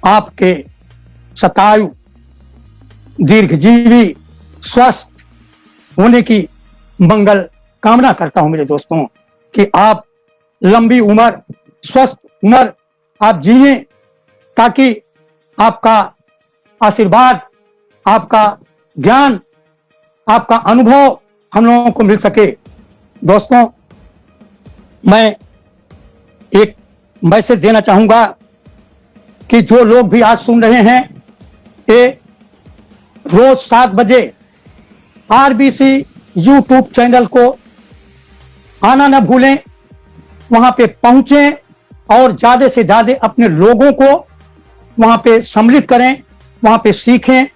आपके शतायु दीर्घजीवी स्वस्थ होने की मंगल कामना करता हूं मेरे दोस्तों, कि आप लंबी उम्र, स्वस्थ उम्र आप जिए, ताकि आपका आशीर्वाद, आपका ज्ञान, आपका अनुभव हम लोगों को मिल सके। दोस्तों, मैं एक मैसेज देना चाहूंगा कि जो लोग भी आज सुन रहे हैं, ये रोज 7 बजे आरबीसी यूट्यूब चैनल को आना न भूलें, वहां पे पहुंचें और ज्यादा से ज्यादा अपने लोगों को वहां पे सम्मिलित करें, वहां पे सीखें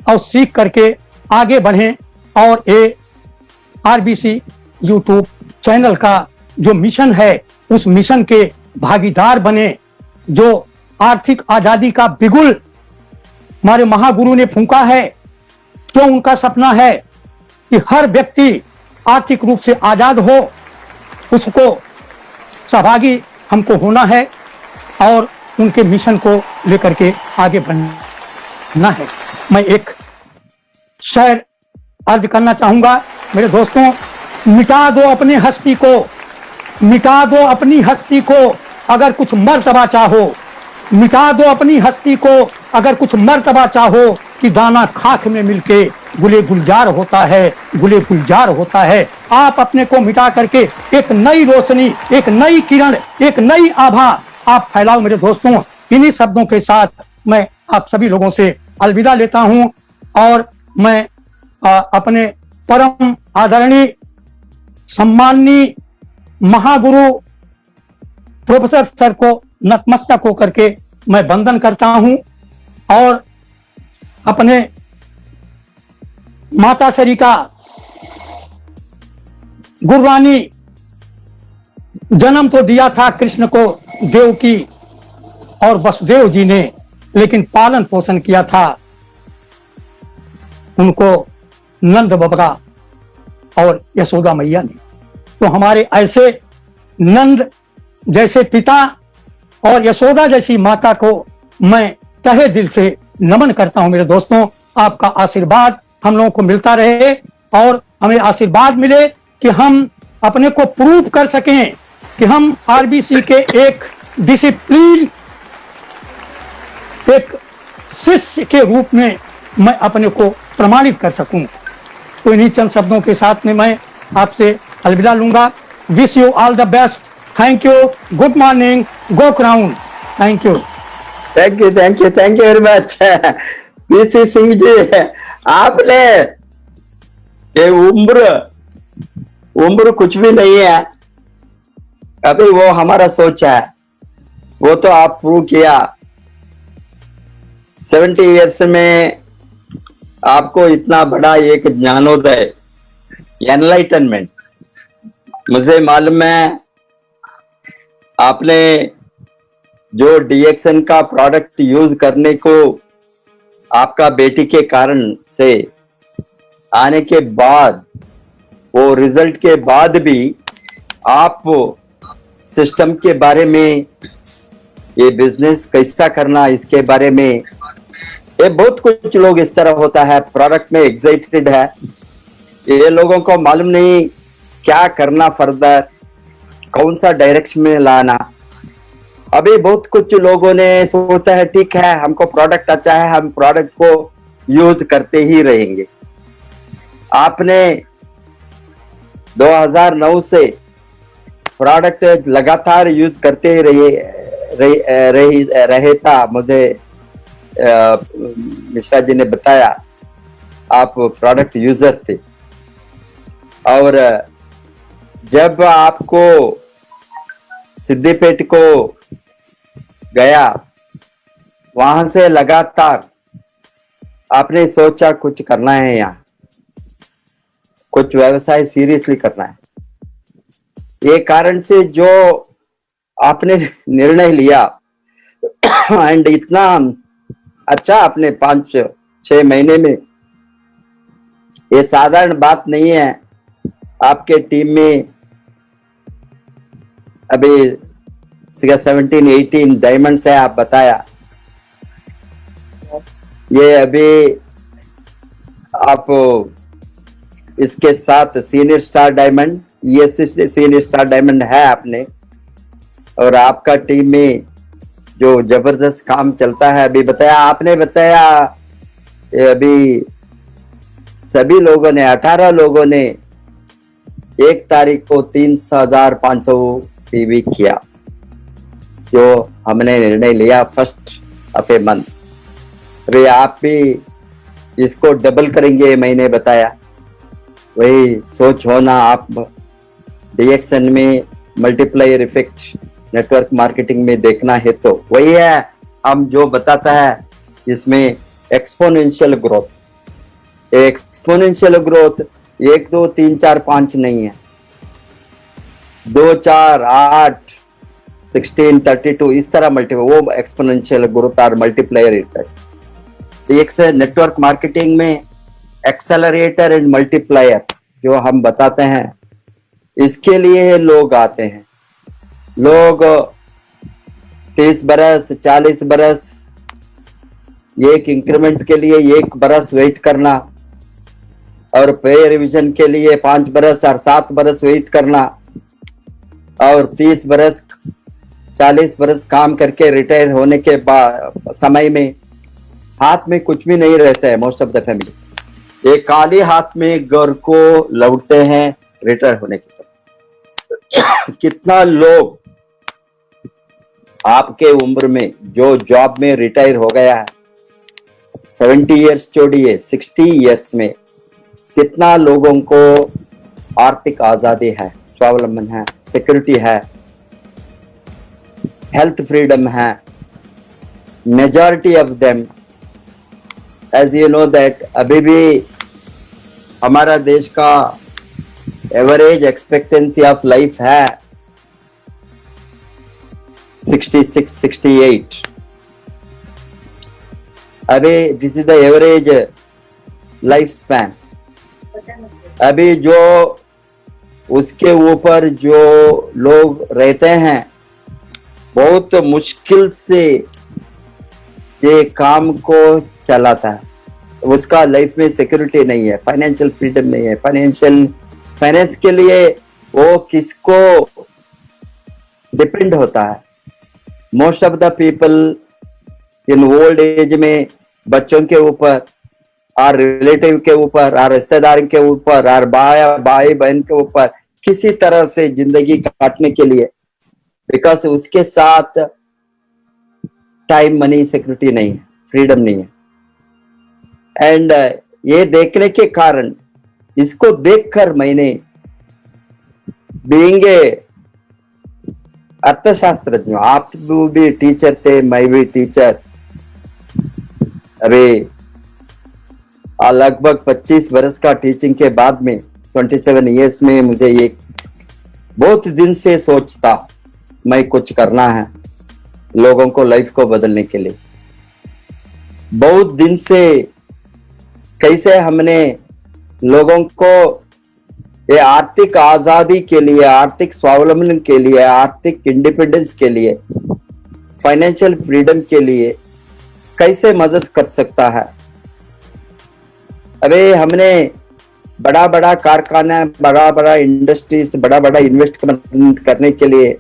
और सीख करके आगे बढ़ें और ये आरबीसी यूट्यूब चैनल का जो मिशन है उस मिशन के भागीदार बने। जो आर्थिक आजादी का बिगुल हमारे महागुरु ने फूंका है, तो उनका सपना है कि हर व्यक्ति आर्थिक रूप से आजाद हो, उसको सहभागी हमको होना है और उनके मिशन को लेकर के आगे बढ़ना है। मैं एक शेर अर्ज करना चाहूंगा मेरे दोस्तों। मिटा दो अपनी हस्ती को, मिटा दो अपनी हस्ती को, अगर कुछ मर्तबा चाहो, मिटा दो अपनी हस्ती को अगर कुछ मर्तबा चाहो, कि दाना खाक में मिलके गुले गुलजार होता है, गुले गुलजार होता है। आप अपने को मिटा करके एक नई रोशनी, एक नई किरण, एक नई आभा आप फैलाओ मेरे दोस्तों। इन्हीं शब्दों के साथ मैं आप सभी लोगों से अलविदा लेता हूं और मैं अपने परम आदरणीय सम्माननीय महागुरु प्रोफेसर सर को नतमस्तक होकर के मैं वंदन करता हूं और अपने माता श्री का गुरबानी जन्म तो दिया था कृष्ण को देवकी और वसुदेव जी ने, लेकिन पालन पोषण किया था उनको नंद बाबा और यशोदा मैया ने। तो हमारे ऐसे नंद जैसे पिता और यशोदा जैसी माता को मैं तहे दिल से नमन करता हूं मेरे दोस्तों। आपका आशीर्वाद हम लोगों को मिलता रहे और हमें आशीर्वाद मिले कि हम अपने को प्रूव कर सकें कि हम आरबीसी के एक डिसिप्लिन, एक शिष्य के रूप में मैं अपने को प्रमाणित कर सकूं। तो इन्हीं चंद शब्दों के साथ में मैं आपसे अलविदा लूंगा। Wish you all the best. Thank you. Good morning. Go crown. Thank you. Thank you, thank you, thank you very much PC Singh ji. आपने ये उम्र कुछ भी नहीं है, अभी वो हमारा सोच है, वो तो आप प्रूव किया। 70 इयर्स में आपको इतना बड़ा एक ज्ञानोदय, एनलाइटनमेंट, मुझे मालूम है आपने जो डीएक्सन का प्रोडक्ट यूज करने को आपका बेटी के कारण से आने के बाद, वो रिजल्ट के बाद भी आप सिस्टम के बारे में, ये बिजनेस कैसा करना इसके बारे में, ये बहुत कुछ लोग इस तरह होता है, प्रोडक्ट में एक्साइटेड है, ये लोगों को मालूम नहीं क्या करना फर्दर, कौन सा डायरेक्शन में लाना। अभी बहुत कुछ लोगों ने सोचा है ठीक है हमको प्रोडक्ट अच्छा है, हम प्रोडक्ट को यूज करते ही रहेंगे। आपने 2009 से प्रोडक्ट लगातार यूज करते ही रहे था। मुझे मिश्रा जी ने बताया आप प्रोडक्ट यूजर थे, और जब आपको सिद्दीपेट को गया, वहां से लगातार आपने सोचा कुछ करना है, यहाँ कुछ व्यवसाय सीरियसली करना है। ये कारण से जो आपने निर्णय लिया एंड इतना अच्छा आपने 5-6 महीने में, ये साधारण बात नहीं है। आपके टीम में अभी 17-18 डायमंड्स है, आप बताया, ये अभी आप इसके साथ सीनियर स्टार डायमंड, ये सीनियर स्टार डायमंड है आपने, और आपका टीम में जो जबरदस्त काम चलता है, अभी बताया आपने, बताया ये अभी सभी लोगों ने 18 लोगों ने 1 तारीख को 3,500 पीवी किया, जो हमने निर्णय लिया फर्स्ट ऑफ ए मंथ। अभी आप भी इसको डबल करेंगे, मैंने बताया, वही सोच होना आप डीएक्सएन में मल्टीप्लायर इफेक्ट नेटवर्क मार्केटिंग में देखना है तो वही है, हम जो बताता है इसमें एक्सपोनेंशियल ग्रोथ, एक्सपोनेंशियल ग्रोथ 1 2 3 4 5 नहीं है, 2 4 8 16 32 इस तरह मल्टीप्लाई, वो एक्सपोनेंशियल ग्रोथ और मल्टीप्लायर इफेक्ट। एक से नेटवर्क मार्केटिंग में एक्सेलरेटर एंड मल्टीप्लायर जो हम बताते हैं, इसके लिए लोग आते हैं। लोग 30 बरस 40 बरस एक इंक्रीमेंट के लिए 1 बरस वेट करना, और पे रिवीजन के लिए 5 बरस और 7 बरस वेट करना, और 30 बरस 40 बरस काम करके रिटायर होने के बाद समय में हाथ में कुछ भी नहीं रहता है मोस्ट ऑफ द फैमिली, एक खाली हाथ में घर को लौटते हैं रिटायर होने के समय। कितना लोग आपके उम्र में जो जॉब में रिटायर हो गया है, 70 इयर्स छोड़िए 60 इयर्स में कितना लोगों को आर्थिक आजादी है, स्वावलंबन है, सिक्योरिटी है, हेल्थ फ्रीडम है। Majority of them, as you know that, अभी भी हमारा देश का एवरेज एक्सपेक्टेंसी ऑफ लाइफ है 66 68। अभी this is the average life span. अभी जो उसके ऊपर जो लोग रहते हैं, बहुत मुश्किल से ये काम को चलाता है, उसका लाइफ में सिक्योरिटी नहीं है, फाइनेंशियल फ्रीडम नहीं है, फाइनेंस के लिए वो किसको डिपेंड होता है। Most of the people in old age में बच्चों के ऊपर और रिलेटिव के ऊपर और रिश्तेदार के ऊपर और भाई बहन के ऊपर किसी तरह से जिंदगी काटने के लिए, बिकॉज उसके साथ टाइम मनी सिक्योरिटी नहीं है, फ्रीडम नहीं है। एंड ये देखने के कारण, इसको देखकर मैंने बीइंग ए अर्थशास्त्रज्ञ, आप भी टीचर थे, मैं भी टीचर, अभी लगभग 25 वर्ष का टीचिंग के बाद में 27 इयर्स में मुझे एक बहुत दिन से सोचता मैं कुछ करना है लोगों को लाइफ को बदलने के लिए। बहुत दिन से कैसे हमने लोगों को ये आर्थिक आजादी के लिए, आर्थिक स्वावलंबन के लिए, आर्थिक इंडिपेंडेंस के लिए, फाइनेंशियल फ्रीडम के लिए कैसे मदद कर सकता है। अबे हमने बड़ा बड़ा कारखाना, बड़ा बड़ा इंडस्ट्रीज, बड़ा बड़ा इन्वेस्टमेंट करने के लिए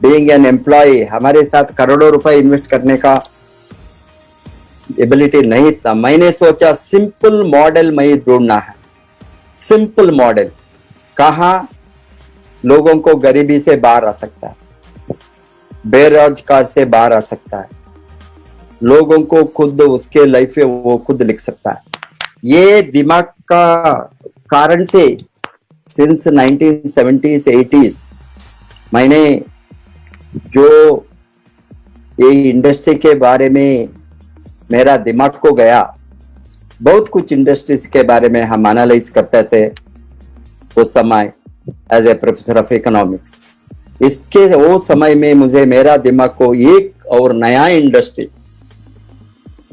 बीइंग एन एम्प्लॉय हमारे साथ करोड़ों रुपए इन्वेस्ट करने का एबिलिटी नहीं था। मैंने सोचा सिंपल मॉडल मैं ढूंढना है, सिंपल मॉडल कहाँ लोगों को गरीबी से बाहर आ सकता है, बेरोजगार से बाहर आ सकता है, लोगों को खुद उसके लाइफ में वो खुद लिख सकता है। ये दिमाग का कारण से सिंस 1970s 80s मैंने जो ये इंडस्ट्री के बारे में मेरा दिमाग को गया, बहुत कुछ इंडस्ट्रीज के बारे में हम एनालाइज करते थे उस समय as a professor of economics. इसके वो समय में मुझे मेरा दिमाग को एक और नया इंडस्ट्री,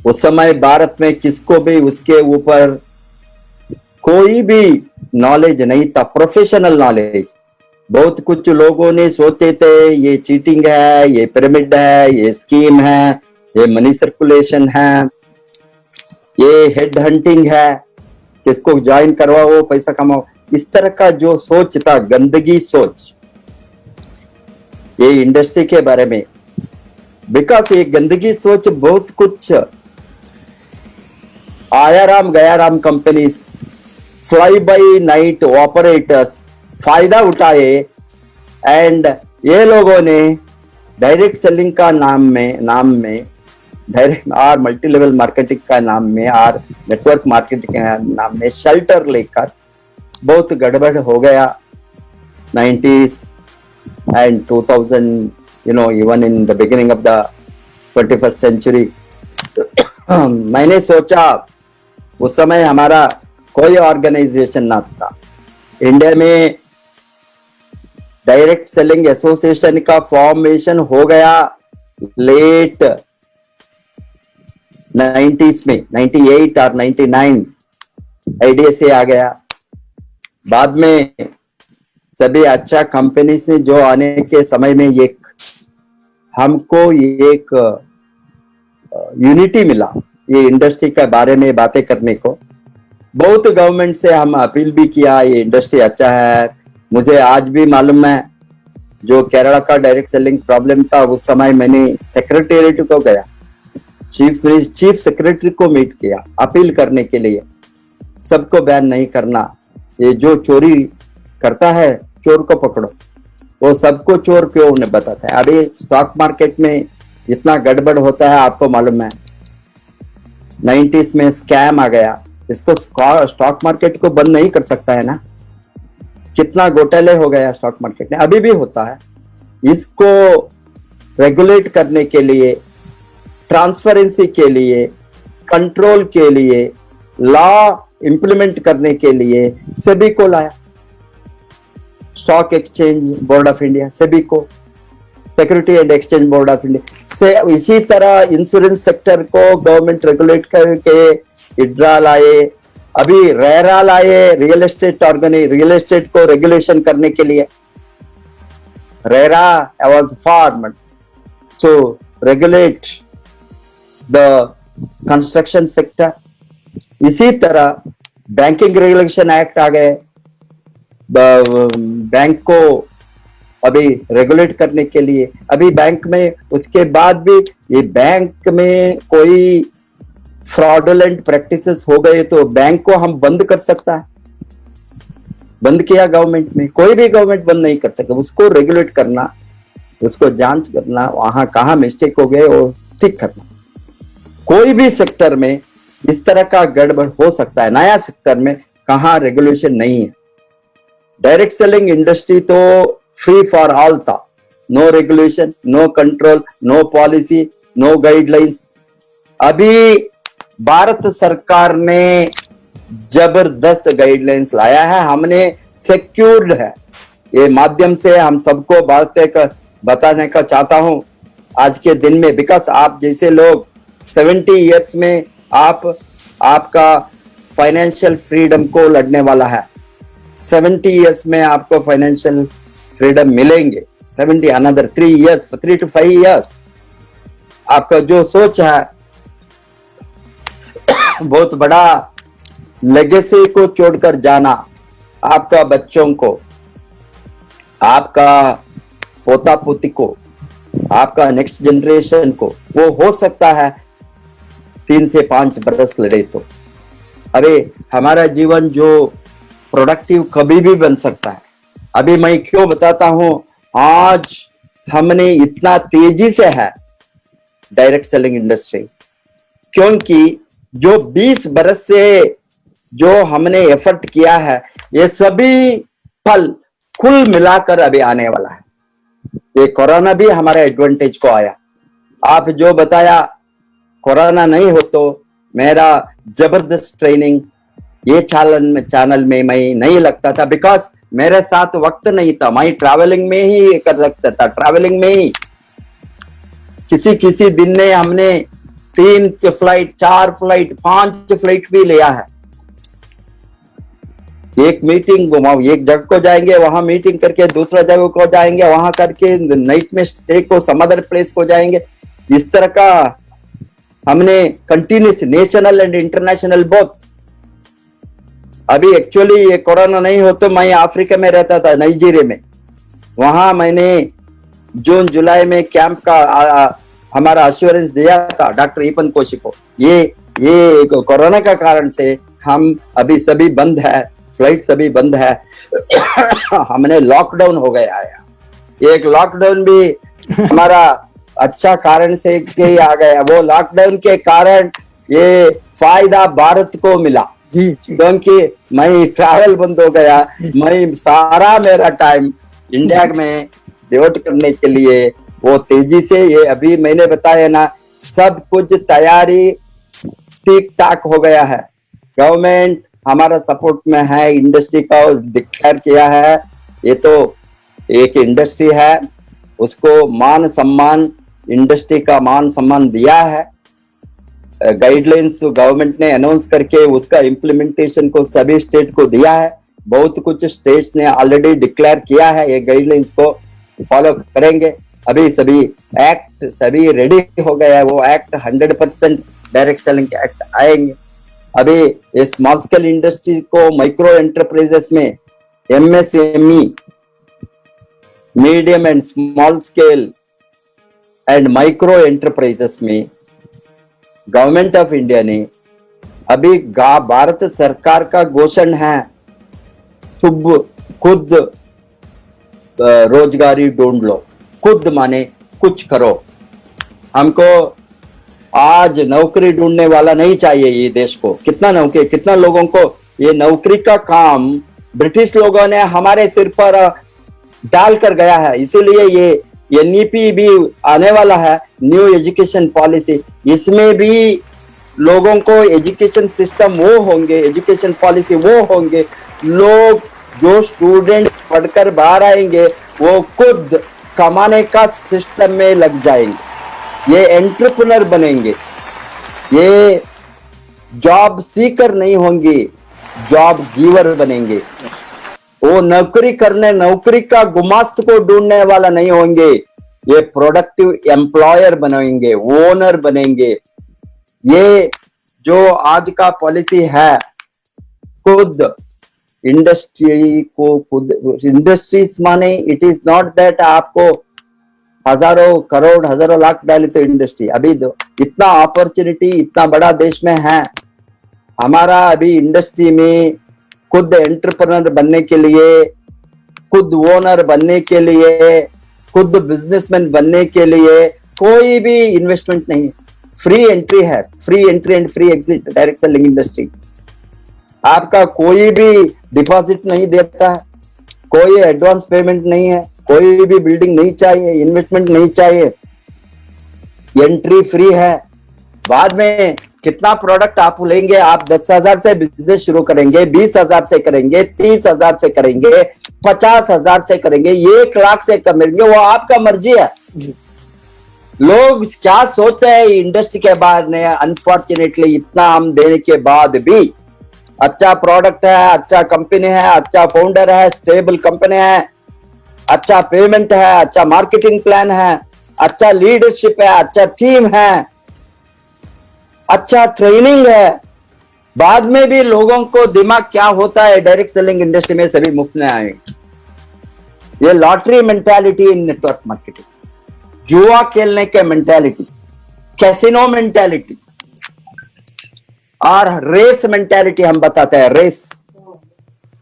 उस समय भारत में किसको भी उसके ऊपर कोई भी नॉलेज नहीं था, प्रोफेशनल नॉलेज। बहुत कुछ लोगों ने सोचे थे ये चीटिंग है, ये पिरामिड है, ये स्कीम है, ये मनी सर्कुलेशन है, ये हेड हंटिंग है, किसको ज्वाइन करवाओ पैसा कमाओ, इस तरह का जो सोच था, गंदगी सोच ये इंडस्ट्री के बारे में, बिकॉज ये गंदगी सोच बहुत कुछ आया राम गया Ram companies, fly by night operators फायदा उठाए, एंड ये लोगों ने डायरेक्ट सेलिंग का नाम में डायरेक्ट और मल्टी लेवल मार्केटिंग का नाम में और नेटवर्क मार्केटिंग का नाम में शेल्टर लेकर बहुत गड़बड़ हो गया 90s and 2000, even in the beginning of the 21st century. मैंने सोचा, उस समय हमारा कोई ऑर्गेनाइजेशन ना था इंडिया में, डायरेक्ट सेलिंग एसोसिएशन का फॉर्मेशन हो गया लेट 90s में, 98 और 99 आईडीएसए आ गया। बाद में सभी अच्छा कंपनी से जो आने के समय में हमको एक यूनिटी मिला ये इंडस्ट्री के बारे में बातें करने को। बहुत गवर्नमेंट से हम अपील भी किया, ये इंडस्ट्री अच्छा है। मुझे आज भी मालूम है जो केरला का डायरेक्ट सेलिंग प्रॉब्लम था, उस समय मैंने सेक्रेटेरिएट को गया, चीफ सेक्रेटरी को मीट किया अपील करने के लिए, सबको बैन नहीं करना, ये जो चोरी करता है चोर को पकड़ो, वो सबको चोर क्यों उन्हें बताता है। अभी स्टॉक मार्केट में इतना गड़बड़ होता है, आपको मालूम है 90s में स्कैम आ गया, इसको स्टॉक मार्केट को बंद नहीं कर सकता है ना, कितना घोटाले हो गया स्टॉक मार्केट में, अभी भी होता है। इसको रेगुलेट करने के लिए, ट्रांसपेरेंसी के लिए, कंट्रोल के लिए, लॉ इंप्लीमेंट करने के लिए सेबी को लाया, stock exchange board of India, SEBI को, security and exchange board of India से। इसी तरह इंश्योरेंस सेक्टर को गवर्नमेंट रेगुलेट करके इड्रा लाए, अभी रेरा लाए, रियल एस्टेट को रेगुलेशन करने के लिए। RERA was formed to regulate the construction sector. इसी तरह बैंकिंग रेगुलेशन एक्ट आ गए, बैंक को अभी रेगुलेट करने के लिए। अभी बैंक में उसके बाद भी ये बैंक में कोई फ्रॉडुलेंट प्रैक्टिसेस हो गए तो बैंक को हम बंद कर सकता है, बंद किया गवर्नमेंट में, कोई भी गवर्नमेंट बंद नहीं कर सकता, उसको रेगुलेट करना, उसको जांच करना, वहां कहाँ मिस्टेक हो गए वो ठीक करना। कोई भी सेक्टर में इस तरह का गड़बड़ हो सकता है, नया सेक्टर में कहाँ रेगुलेशन नहीं है। डायरेक्ट सेलिंग इंडस्ट्री तो फ्री फॉर ऑल था, no regulation, no control, no policy, no guidelines. अभी भारत सरकार ने जबरदस्त गाइडलाइंस लाया है, हमने सिक्योर्ड है, ये माध्यम से हम सबको बताने का चाहता हूं आज के दिन में, बिकॉज आप जैसे लोग 70 इयर्स में आपका फाइनेंशियल फ्रीडम को लड़ने वाला है, 70 इयर्स में आपको फाइनेंशियल फ्रीडम मिलेंगे, 70 अनदर 3 years, 3 to 5 years। आपका जो सोच है बहुत बड़ा लेगेसी को छोड़कर जाना, आपका बच्चों को, आपका पोता पोती को, आपका नेक्स्ट जनरेशन को, वो हो सकता है 3 से 5 बरस लड़े तो। अरे हमारा जीवन जो प्रोडक्टिव कभी भी बन सकता है। अभी मैं क्यों बताता हूं, आज हमने इतना तेजी से है डायरेक्ट सेलिंग इंडस्ट्री, क्योंकि जो 20 बरस से जो हमने एफर्ट किया है, ये सभी फल कुल मिलाकर अभी आने वाला है। ये कोरोना भी हमारे एडवांटेज को आया। आप जो बताया कोरोना नहीं हो तो मेरा जबरदस्त ट्रेनिंग ये चैनल में मैं नहीं लगता था, बिकॉज मेरे साथ वक्त नहीं था, मैं ट्रैवलिंग में ही कर सकता था, ट्रैवलिंग में ही किसी दिन ने हमने 3 फ्लाइट, 4 फ्लाइट, 5 फ्लाइट भी लिया है। एक मीटिंग, एक जगह को जाएंगे, वहां मीटिंग करके दूसरा जगह को जाएंगे, वहां करके नाइट में स्टे को सम अदर प्लेस को जाएंगे। इस तरह का हमने continuous national and international both. अभी एक्चुअली ये कोरोना नहीं हो तो मैं अफ्रीका में रहता था, नाइजीरिया में। वहां मैंने जून जुलाई में कैंप का हमारा अश्योरेंस दिया था डॉक्टर ईपन कोशी को। ये कोरोना का कारण से हम अभी सभी बंद है, फ्लाइट सभी बंद है। हमने लॉकडाउन हो गया है। एक लॉकडाउन भी हमारा अच्छा कारण से के आ गया। वो लॉकडाउन के कारण ये फायदा भारत को मिला क्योंकि मैं ट्रैवल बंद हो गया। मैं सारा मेरा टाइम इंडिया में डिवोट करने के लिए वो तेजी से, ये अभी मैंने बताया ना, सब कुछ तैयारी ठीक ठाक हो गया है। गवर्नमेंट हमारा सपोर्ट में है, इंडस्ट्री का डिक्लेयर किया है। ये तो एक इंडस्ट्री है, उसको मान सम्मान, इंडस्ट्री का मान सम्मान दिया है। गाइडलाइंस गवर्नमेंट ने अनाउंस करके उसका इम्प्लीमेंटेशन को सभी स्टेट को दिया है। बहुत कुछ स्टेट्स ने ऑलरेडी डिक्लेयर किया है, ये गाइडलाइंस को फॉलो करेंगे। अभी सभी एक्ट सभी रेडी हो गया है। वो एक्ट 100% डायरेक्ट सेलिंग एक्ट आएंगे। अभी ये स्मॉल स्केल इंडस्ट्री को माइक्रो एंटरप्राइजेस में MSME, medium and small scale and micro enterprises में गवर्नमेंट ऑफ इंडिया ने अभी भारत सरकार का घोषण है, खुद रोजगारी ढूंढ लो। खुद माने कुछ करो। हमको आज नौकरी ढूंढने वाला नहीं चाहिए ये देश को। कितना लोगों को ये नौकरी का काम ब्रिटिश लोगों ने हमारे सिर पर डाल कर गया है। इसीलिए ये NEP भी आने वाला है, न्यू एजुकेशन पॉलिसी। इसमें भी लोगों को एजुकेशन सिस्टम वो होंगे, एजुकेशन पॉलिसी वो होंगे, लोग जो स्टूडेंट्स पढ़कर बाहर आएंगे वो खुद कमाने का सिस्टम में लग जाएंगे। ये एंटरप्रेन्योर बनेंगे, ये जॉब सीकर नहीं होंगे, जॉब गिवर बनेंगे। वो नौकरी का गुमास्त को ढूंढने वाला नहीं होंगे, ये प्रोडक्टिव एम्प्लॉयर बनेंगे, ओनर बनेंगे। ये जो आज का पॉलिसी है, खुद इंडस्ट्रीज माने इट इज नॉट दैट आपको हजारों करोड़ हजारों लाख डाले तो इंडस्ट्री। अभी इतना अपॉर्चुनिटी इतना बड़ा देश में है हमारा। अभी इंडस्ट्री में खुद एंटरप्रेन्योर बनने के लिए, खुद ओनर बनने के लिए, खुद बिजनेसमैन बनने के लिए कोई भी इन्वेस्टमेंट नहीं है। फ्री एंट्री है, free entry and free exit direct selling industry. आपका कोई भी डिपॉजिट नहीं देता है, कोई एडवांस पेमेंट नहीं है, कोई भी बिल्डिंग नहीं चाहिए, इन्वेस्टमेंट नहीं चाहिए, एंट्री फ्री है। बाद में कितना प्रोडक्ट आप लेंगे, आप 10,000 से बिजनेस शुरू करेंगे, 20,000 से करेंगे, 30,000 से करेंगे, 50,000 से करेंगे, 1 लाख से करेंगे, वो आपका मर्जी है। लोग क्या सोचते हैं इंडस्ट्री के बाद में, अनफॉर्चुनेटली इतना हम देने के बाद भी अच्छा प्रोडक्ट है, अच्छा कंपनी है, अच्छा फाउंडर है, स्टेबल कंपनी है, अच्छा पेमेंट है, अच्छा मार्केटिंग प्लान है, अच्छा लीडरशिप है, अच्छा टीम है, अच्छा ट्रेनिंग है, बाद में भी लोगों को दिमाग क्या होता है, डायरेक्ट सेलिंग इंडस्ट्री में सभी मुफ्त में आएंगे। ये लॉटरी मेंटालिटी इन नेटवर्क मार्केटिंग, जुआ खेलने के मेंटालिटी, कैसीनो मेंटालिटी और रेस मेंटालिटी हम बताते हैं, रेस।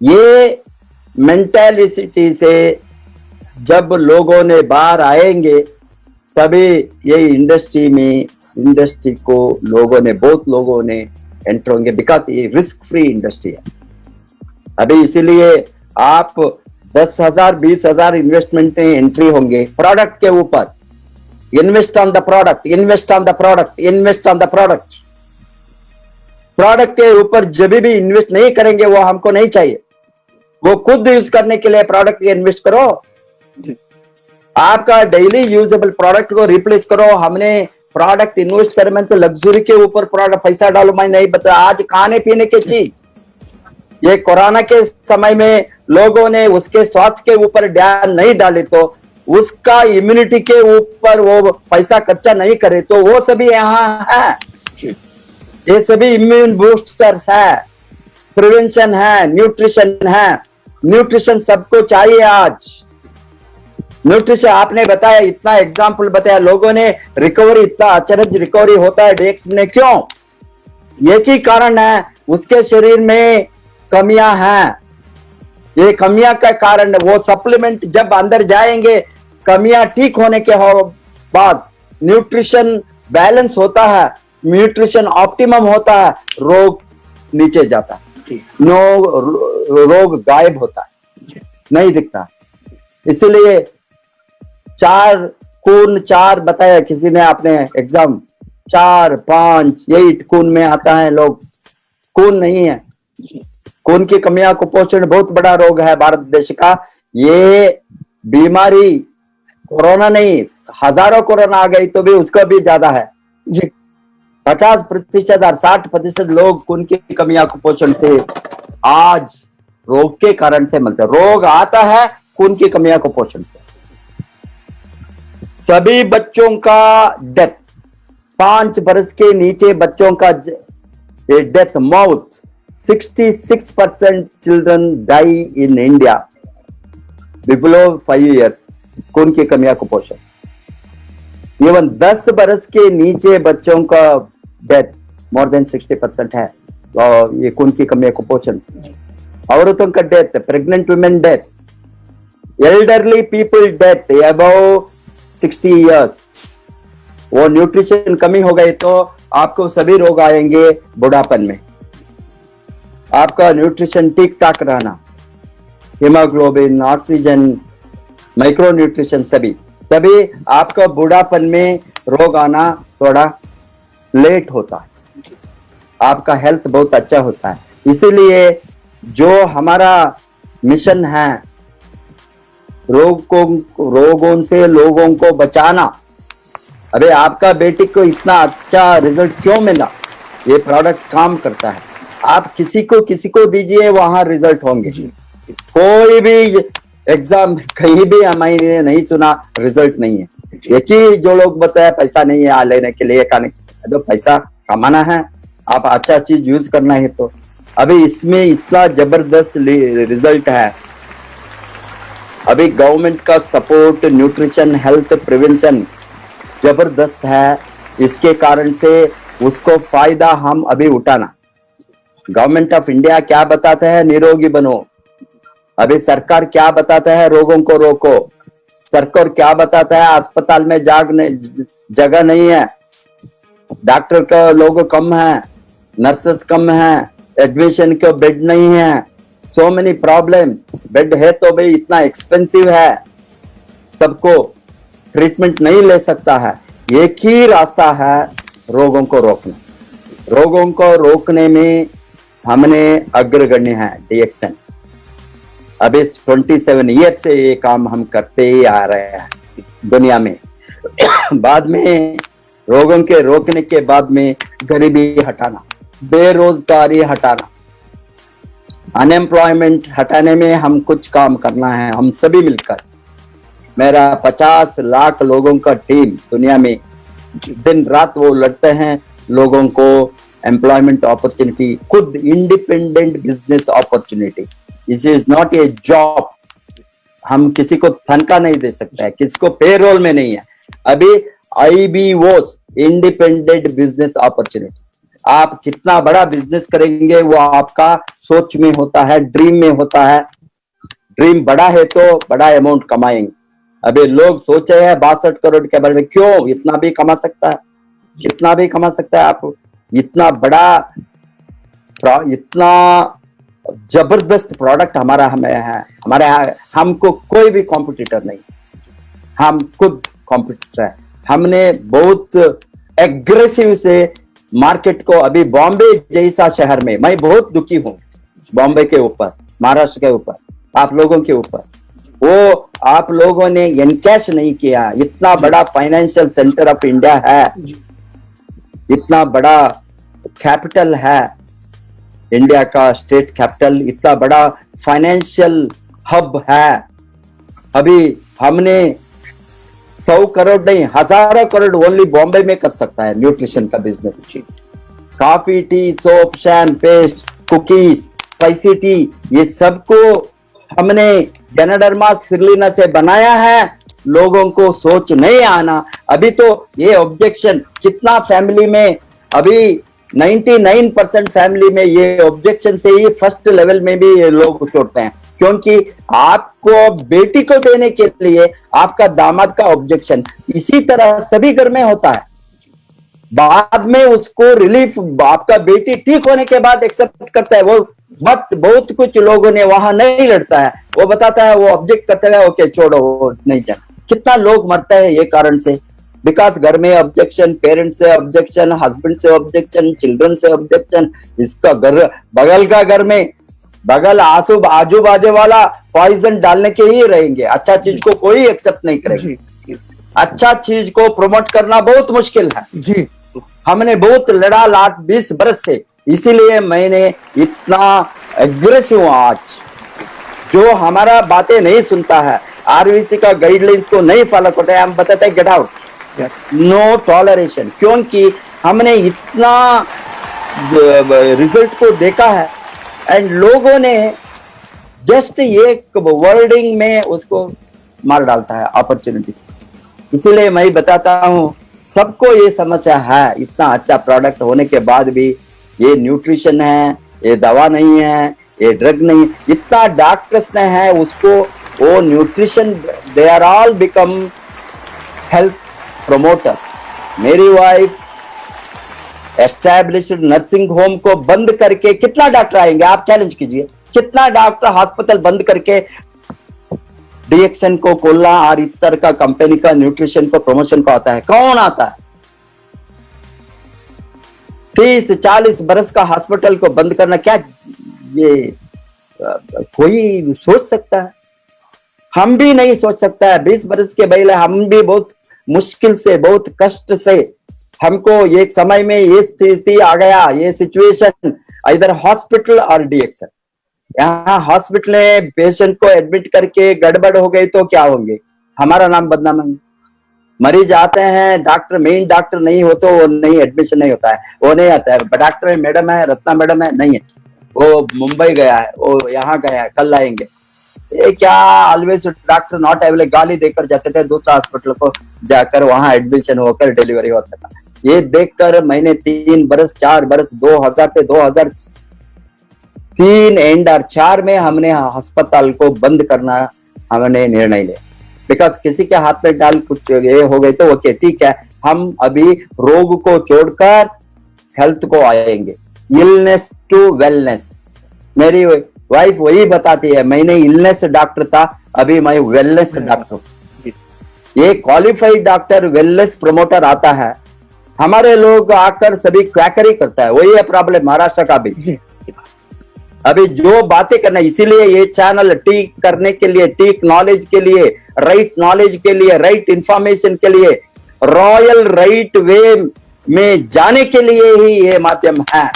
ये मेंटालिटी से जब लोगों ने बाहर आएंगे तभी ये इंडस्ट्री को बहुत लोगों ने एंटर होंगे, बिकॉज ये रिस्क फ्री इंडस्ट्री है। अभी इसीलिए आप 10,000 20,000 इन्वेस्टमेंट में एंट्री होंगे प्रोडक्ट के ऊपर। Invest on the product, invest on the product, invest on the product. Product के ऊपर जब भी इन्वेस्ट नहीं करेंगे वो हमको नहीं चाहिए। वो खुद यूज करने के लिए प्रोडक्ट इन्वेस्ट करो, आपका डेली यूजेबल प्रोडक्ट को रिप्लेस करो। हमने प्रोडक्ट इन्वेस्ट करे, मैं तो लग्जरी के ऊपर प्रोडक्ट पैसा डालो, मैं नहीं बता। आज खाने पीने की चीज, ये कोरोना के समय में लोगों ने उसके स्वास्थ्य के ऊपर ध्यान नहीं डाले तो उसका इम्यूनिटी के ऊपर वो पैसा खर्चा नहीं करे तो वो सभी यहाँ है। ये सभी इम्यून बूस्टर है, प्रिवेंशन है, न्यूट्रिशन है। न्यूट्रिशन सबको चाहिए आज। न्यूट्रिशन आपने बताया, इतना एग्जाम्पल बताया, लोगों ने रिकवरी, इतना अचरज रिकवरी होता है डेक्स में, क्यों? एक ही कारण है, उसके शरीर में कमियां हैं। ये कमियां का कारण, वो सप्लीमेंट जब अंदर जाएंगे, कमियां ठीक होने के बाद न्यूट्रिशन बैलेंस होता है, न्यूट्रिशन ऑप्टिमम होता है, रोग नीचे जाता है, रोग गायब होता है, नहीं दिखता। इसलिए 4 बताया किसी ने, आपने एग्जाम 4, 5, 8 खून में आता है लोग, खून नहीं है। खून की कमियां कुपोषण बहुत बड़ा रोग है भारत देश का। ये बीमारी कोरोना नहीं, हजारों कोरोना आ गई तो भी उसका भी ज्यादा है जी। 50% और 60% लोग खून की कमियां कुपोषण से आज रोग के कारण से मरते। रोग आता है खून की कमियां कुपोषण से। सभी बच्चों का डेथ, 5 वर्ष के नीचे बच्चों का डेथ, मौत, 66% children die in India below 5 years, खून की कमियां कुपोषण। इवन 10 वर्ष के नीचे बच्चों का डेथ मोर देन 60% है और ये खून की कमियां कुपोषण से। औरतों का death, pregnant women death, elderly people death above 60 years। वो न्यूट्रिशन कमी हो गई तो आपको सभी रोग आएंगे बुढ़ापन में। आपका न्यूट्रिशन ठीक ठाक रहना, हीमोग्लोबिन, ऑक्सीजन, माइक्रो न्यूट्रिशन सभी, तभी आपका बुढ़ापन में रोग आना थोड़ा लेट होता है, आपका हेल्थ बहुत अच्छा होता है। इसीलिए जो हमारा मिशन है, रोगों से लोगों को बचाना। अरे आपका बेटी को इतना अच्छा रिजल्ट क्यों मिला? ये प्रोडक्ट काम करता है। आप किसी को दीजिए, वहां रिजल्ट होंगे। कोई भी एग्जाम कहीं भी मैंने नहीं सुना रिजल्ट नहीं है। एक ही जो लोग बताया पैसा नहीं है लेने के लिए, खाने, तो पैसा कमाना है, आप अच्छा चीज यूज करना है। तो अभी इसमें इतना जबरदस्त रिजल्ट है। अभी गवर्नमेंट का सपोर्ट न्यूट्रिशन, हेल्थ, प्रिवेंशन जबरदस्त है। इसके कारण से उसको फायदा हम अभी उठाना। गवर्नमेंट ऑफ इंडिया क्या बताता है? निरोगी बनो। अभी सरकार क्या बताता है? रोगों को रोको। सरकार क्या बताता है? अस्पताल में जगह नहीं है, डॉक्टर का लोग कम है, नर्सेस कम है, एडमिशन के बेड नहीं है, सो मेनी प्रॉब्लम। बेड है तो भाई इतना एक्सपेंसिव है, सबको ट्रीटमेंट नहीं ले सकता है। एक ही रास्ता है रोगों को रोकना। रोगों को रोकने में हमने अग्रगण्य है DXN। अभी 27 ईयर्स से ये काम हम करते ही आ रहे हैं दुनिया में। बाद में रोगों के रोकने के बाद में गरीबी हटाना, बेरोजगारी हटाना, अनएम्प्लॉयमेंट हटाने में हम कुछ काम करना है, हम सभी मिलकर। मेरा 50 लाख लोगों का टीम दुनिया में दिन रात वो लड़ते हैं लोगों को एम्प्लॉयमेंट अपॉर्चुनिटी, खुद independent business opportunity. This is not A job. हम किसी को तनख्वाह नहीं दे सकते हैं, किसी को पेरोल में नहीं है। अभी IBOs, इंडिपेंडेंट बिजनेस अपॉर्चुनिटी। आप कितना बड़ा बिजनेस करेंगे वो आपका सोच में होता है, ड्रीम में होता है। ड्रीम बड़ा है तो बड़ा अमाउंट कमाएंगे। अभी लोग सोच रहे हैं 62 करोड़ के बारे में, क्यों? इतना भी कमा सकता है, कितना भी कमा सकता है। आप इतना बड़ा, इतना जबरदस्त प्रोडक्ट हमारा हमें है, हमारे हमको कोई भी कॉम्पिटिटर नहीं, हम खुद कॉम्पिटिटर है। हमने बहुत एग्रेसिव से मार्केट को, अभी बॉम्बे जैसा शहर में मैं बहुत दुखी हूं, बॉम्बे के ऊपर, महाराष्ट्र के ऊपर, आप लोगों के ऊपर। वो आप लोगों ने एनकैश नहीं किया। इतना बड़ा फाइनेंशियल सेंटर ऑफ इंडिया है, इतना बड़ा कैपिटल है इंडिया का, स्टेट कैपिटल, इतना बड़ा फाइनेंशियल हब है। अभी हमने 100 करोड़ नहीं, हजारों करोड़ ओनली बॉम्बे में कर सकता है न्यूट्रिशन का business. Coffee, tea, soap, shampoo, paste, cookies, spicy tea, ये सबको हमने गैनोडर्मा स्पिरुलिना से बनाया है। लोगों को सोच नहीं आना, अभी तो ये ऑब्जेक्शन कितना फैमिली में, अभी 99% फैमिली में ये ऑब्जेक्शन से ही फर्स्ट लेवल में भी ये लोग छोड़ते हैं, क्योंकि आपको बेटी को देने के लिए आपका दामाद का ऑब्जेक्शन, इसी तरह सभी घर में होता है। बाद में उसको रिलीफ आपका बेटी ठीक होने के बाद एक्सेप्ट करता है, वो वक्त बहुत कुछ लोगों ने वहां नहीं लड़ता है, वो बताता है, वो ऑब्जेक्ट करता है, ओके छोड़ो, वो नहीं जाना। कितना लोग मरते हैं ये कारण से, बिकॉज घर में ऑब्जेक्शन, पेरेंट्स से ऑब्जेक्शन, हस्बैंड से ऑब्जेक्शन, चिल्ड्रन से ऑब्जेक्शन, इसका घर, बगल का घर में बगल आजू बाजू वाला पॉइजन डालने के ही रहेंगे, अच्छा चीज को कोई एक्सेप्ट नहीं करेगा। अच्छा चीज को प्रमोट करना बहुत मुश्किल है जी। हमने बहुत लड़ा लाट 20 बरस से, इसीलिए मैंने इतना एग्रेसिव हूं आज। जो हमारा बातें नहीं सुनता है, आरवीसी का गाइडलाइंस को नहीं फॉलो करता है, हम बताते हैं गेट आउट, नो टॉलरेशन, क्योंकि हमने इतना रिजल्ट को देखा है एंड लोगों ने जस्ट एक वर्डिंग में उसको मार डालता है अपॉर्चुनिटी। इसीलिए मैं बताता हूं सबको ये समस्या है, इतना अच्छा प्रोडक्ट होने के बाद भी ये न्यूट्रिशन है, ये दवा नहीं है, ये ड्रग नहीं, इतना डॉक्टर्स ने है उसको, वो nutrition, they are all become health promoters. मेरी वाइफ एस्टैब्लिश्ड नर्सिंग होम को बंद करके कितना डॉक्टर आएंगे, आप चैलेंज कीजिए, कितना डॉक्टर हॉस्पिटल बंद करके डीएक्सन को खोलना और इस तरह का कंपनी का न्यूट्रिशन को प्रमोशन को आता है, कौन आता है? 30-40 बरस का हॉस्पिटल को बंद करना, क्या ये कोई सोच सकता है? हम भी नहीं सोच सकता है। 20 बरस के पहले हम भी बहुत मुश्किल से, बहुत कष्ट से, हमको एक समय में ये स्थिति आ गया, ये सिचुएशन, इधर हॉस्पिटल और डीएक्सन। यहाँ हॉस्पिटल में पेशेंट को एडमिट करके गड़बड़ हो गई तो क्या होंगे, हमारा नाम बदनाम है। मरीज आते हैं, डॉक्टर मेन डॉक्टर नहीं हो तो वो नहीं, एडमिशन नहीं होता है, वो नहीं आता है। डॉक्टर मैडम है, रत्ना मैडम है, नहीं है, वो मुंबई गया है, वो यहाँ गया है, कल आएंगे। ये क्या, ऑलवेज डॉक्टर नॉट अवेलेबल, गाली देकर जाते थे दूसरा हॉस्पिटल को जाकर, वहां एडमिशन होकर डिलीवरी होता था। ये देखकर मैंने 3 बरस 4 बरस 2000 से 2003 एंड और 4 में हमने अस्पताल को बंद करना हमने निर्णय लिया, बिकॉज किसी के हाथ में डाल कुछ ये हो गए तो ओके ठीक है, हम अभी रोग को छोड़कर हेल्थ को आएंगे, इलनेस टू वेलनेस। मेरी वाइफ वही बताती है, मैंने इलनेस डॉक्टर था, अभी मैं वेलनेस डॉक्टर हूं। ये क्वालिफाइड डॉक्टर वेलनेस प्रमोटर आता है, हमारे लोग आकर सभी क्वैकरी करता है, वही है प्रॉब्लम महाराष्ट्र का भी। अभी जो बातें करना, इसीलिए ये चैनल टीक करने के लिए, टीक नॉलेज के लिए, राइट नॉलेज के लिए, राइट इंफॉर्मेशन के लिए, रॉयल राइट वे में जाने के लिए ही ये माध्यम है।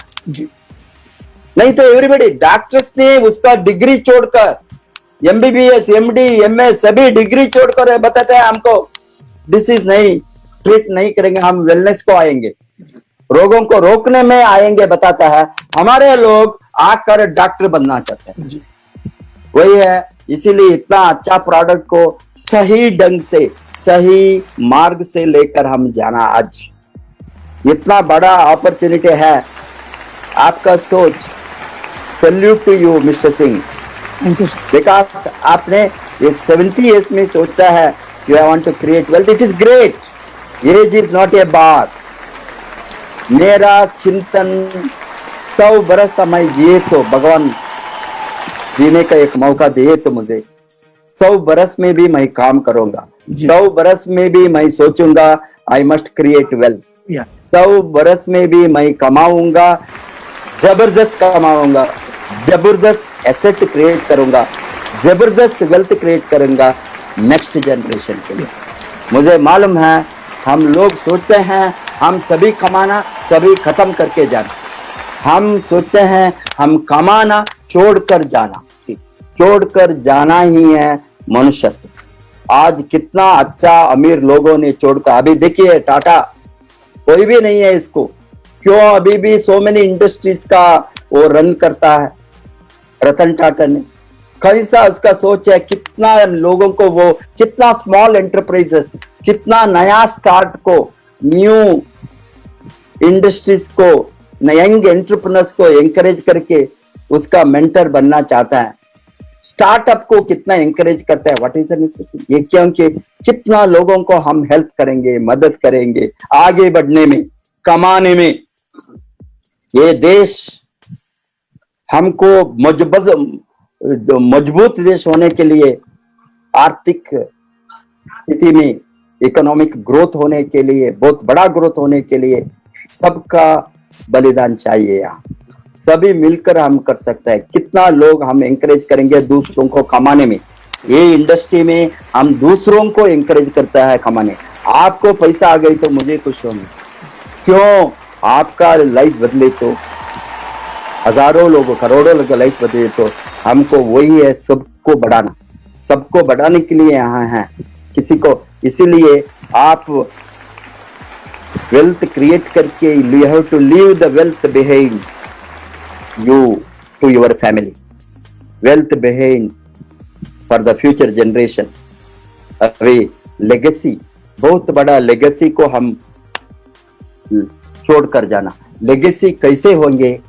नहीं तो एवरीबॉडी, डॉक्टर्स ने उसका डिग्री छोड़कर, एमबीबीएस, एमडी, एमएस सभी डिग्री छोड़कर बताते हैं हमको डिसीज नहीं, ट्रीट नहीं करेंगे, हम वेलनेस को आएंगे, रोगों को रोकने में आएंगे बताता है। हमारे लोग आकर डॉक्टर बनना चाहते हैं, वही है। इसीलिए इतना अच्छा प्रोडक्ट को सही ढंग से, सही मार्ग से लेकर हम जाना, आज इतना बड़ा अपॉर्चुनिटी है। आपका सोच, salute to you mister Singh, because आपने ये 70 ईयर्स में सोचता है you want to create wealth, it is great. As is not a बात। मेरा चिंतन 100 बरस समय जिए तो भगवान जीने का एक मौका दिए तो मुझे 100 बरस में भी मैं काम करूंगा, 100 बरस में भी मैं सोचूंगा आई मस्ट क्रिएट वेल्थ, 100 बरस में भी मैं कमाऊंगा, जबरदस्त कमाऊंगा, जबरदस्त एसेट क्रिएट करूंगा, जबरदस्त वेल्थ क्रिएट करूंगा नेक्स्ट जनरेशन के लिए। मुझे मालूम है हम लोग सोचते हैं हम सभी कमाना, सभी खत्म करके जाना, हम सोचते हैं हम कमाना छोड़कर जाना, छोड़कर जाना ही है मनुष्यत्व। आज कितना अच्छा अमीर लोगों ने छोड़कर, अभी देखिए टाटा कोई भी नहीं है इसको, क्यों अभी भी सो मेनी इंडस्ट्रीज का वो रन करता है रतन टाटा ने। कैसा उसका सोच है, कितना लोगों को वो, कितना स्मॉल एंटरप्राइजेस, कितना नया स्टार्ट को, न्यू इंडस्ट्रीज को, यंग एंटरप्रेन्योर्स को एंकरेज करके उसका मेंटर बनना चाहता है। स्टार्टअप को कितना एंकरेज करता है, व्हाट इज ये, क्योंकि कितना लोगों को हम हेल्प करेंगे, मदद करेंगे आगे बढ़ने में, कमाने में। ये देश हमको मजबूत देश होने के लिए, आर्थिक स्थिति में इकोनॉमिक ग्रोथ होने के लिए, बहुत बड़ा ग्रोथ होने के लिए सबका बलिदान चाहिए। यहाँ सभी मिलकर हम कर सकते हैं। कितना लोग हम एंकरेज करेंगे दूसरों को कमाने में, ये इंडस्ट्री में हम दूसरों को एंकरेज करता है कमाने। आपको पैसा आ गई तो मुझे खुश होंगे, क्यों आपका लाइफ बदले तो हजारों लोगों, करोड़ों लोगों का लाइफ बदले तो हमको वही है, सबको बढ़ाना, सबको बढ़ाने के लिए यहाँ है किसी को। इसीलिए आप वेल्थ क्रिएट करके, you have to leave the wealth behind you to your family, wealth behind for the future generation, अभी लेगेसी, बहुत बड़ा लेगेसी को हम छोड़कर जाना। लेगेसी कैसे होंगे,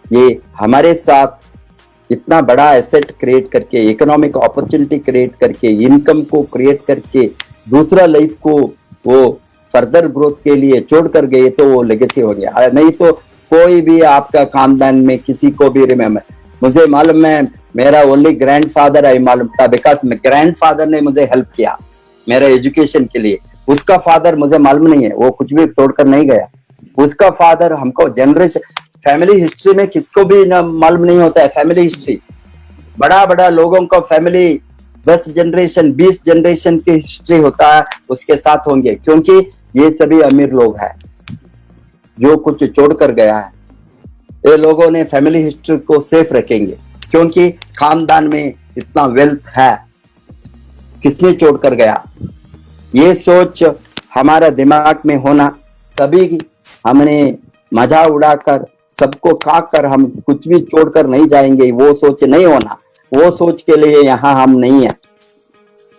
ये हमारे साथ इतना बड़ा एसेट क्रिएट करके, इकोनॉमिक अपॉर्चुनिटी क्रिएट करके, इनकम को क्रिएट करके, दूसरा लाइफ को वो फर्दर ग्रोथ के लिए छोड़कर गए तो वो लेगेसी हो गया। नहीं तो कोई भी आपका खानदान में किसी को भी रिमेम्बर, मुझे मालूम है मेरा ओनली ग्रैंडफादर आई मालूम था, बिकॉज ग्रैंडफादर ने मुझे हेल्प किया मेरा एजुकेशन के लिए। उसका फादर मुझे मालूम नहीं है, वो कुछ भी तोड़कर नहीं गया। उसका फादर हमको जनरेशन, फैमिली हिस्ट्री में किसको भी मालूम नहीं होता है फैमिली हिस्ट्री। बड़ा बड़ा लोगों का फैमिली 10 जनरेशन 20 जनरेशन की हिस्ट्री होता है, उसके साथ होंगे, क्योंकि ये सभी अमीर लोग हैं जो कुछ छोड़कर गया है। ये लोगों ने फैमिली हिस्ट्री को सेफ रखेंगे, क्योंकि खानदान में इतना वेल्थ है, किसने छोड़कर गया। ये सोच हमारा दिमाग में होना, सभी हमने मजा उड़ाकर सबको खाकर हम कुछ भी छोड़कर नहीं जाएंगे, वो सोच नहीं होना। वो सोच के लिए यहाँ हम नहीं है।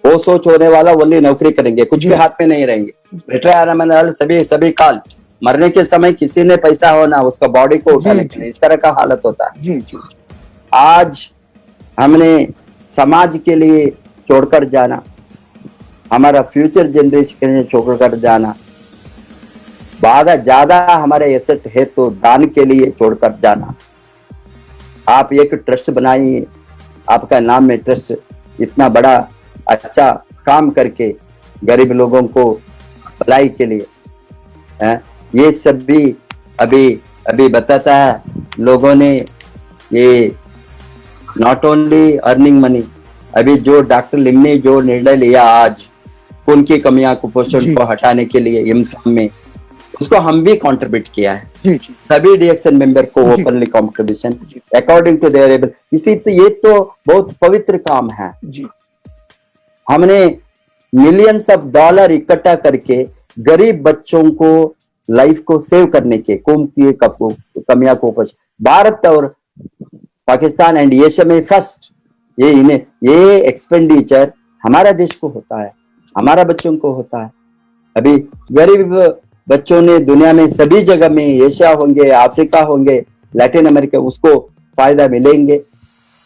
वो सोच होने वाला ओनली नौकरी करेंगे, कुछ भी हाथ में नहीं रहेंगे, रिटायर सभी काल, मरने के समय किसी ने पैसा होना उसका बॉडी को उठाने के लिए, इस तरह का हालत होता है। जी जी। आज हमने समाज के लिए छोड़कर जाना, हमारा फ्यूचर जनरेशन के लिए छोड़कर जाना, ज्यादा हमारे एसेट है तो दान के लिए छोड़कर जाना। आप एक ट्रस्ट बनाइए, आपका नाम में ट्रस्ट, इतना बड़ा अच्छा काम करके गरीब लोगों को भलाई के लिए है। ये सब भी अभी बताता है लोगों ने, ये नॉट ओनली अर्निंग मनी, अभी जो डॉक्टर लिम ने जो निर्णय लिया आज उनकी कमियां कुपोषण को हटाने के लिए एम्सम में, उसको हम भी कंट्रीब्यूट किया है। जी जी। सभी डीएक्शन मेंबर को openly contribution according to their able. इसी तो ये तो बहुत पवित्र काम है जी। हमने मिलियंस ऑफ डॉलर इकट्ठा करके गरीब बच्चों को लाइफ को सेव करने के कमियां को भारत और पाकिस्तान एंड एशिया में फर्स्ट ये एक्सपेंडिचर हमारा देश को होता है, हमारा बच्चों को होता है। अभी गरीब बच्चों ने दुनिया में सभी जगह में, एशिया होंगे, अफ्रीका होंगे, लैटिन अमेरिका, उसको फायदा मिलेंगे।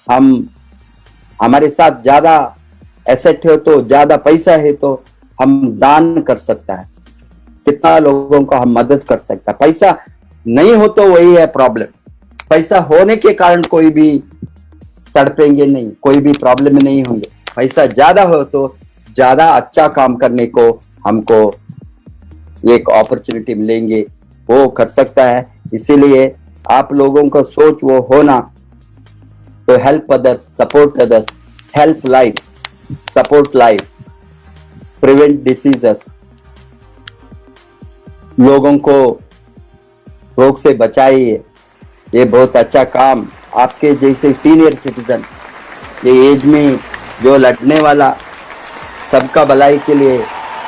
हम हमारे साथ ज्यादा एसेट है तो, ज्यादा पैसा है तो हम दान कर सकता है, कितना लोगों को हम मदद कर सकता है। पैसा नहीं हो तो वही है प्रॉब्लम, पैसा होने के कारण कोई भी तड़पेंगे नहीं, कोई भी प्रॉब्लम नहीं होंगे। पैसा ज्यादा हो तो ज्यादा अच्छा काम करने को हमको एक अपॉर्चुनिटी मिलेंगे, वो कर सकता है। इसीलिए आप लोगों को सोच वो होना तो help others, support others, help life, support life, prevent diseases, लोगों को रोग से बचाइए। ये बहुत अच्छा काम आपके जैसे सीनियर सिटीजन, ये एज में जो लड़ने वाला सबका भलाई के लिए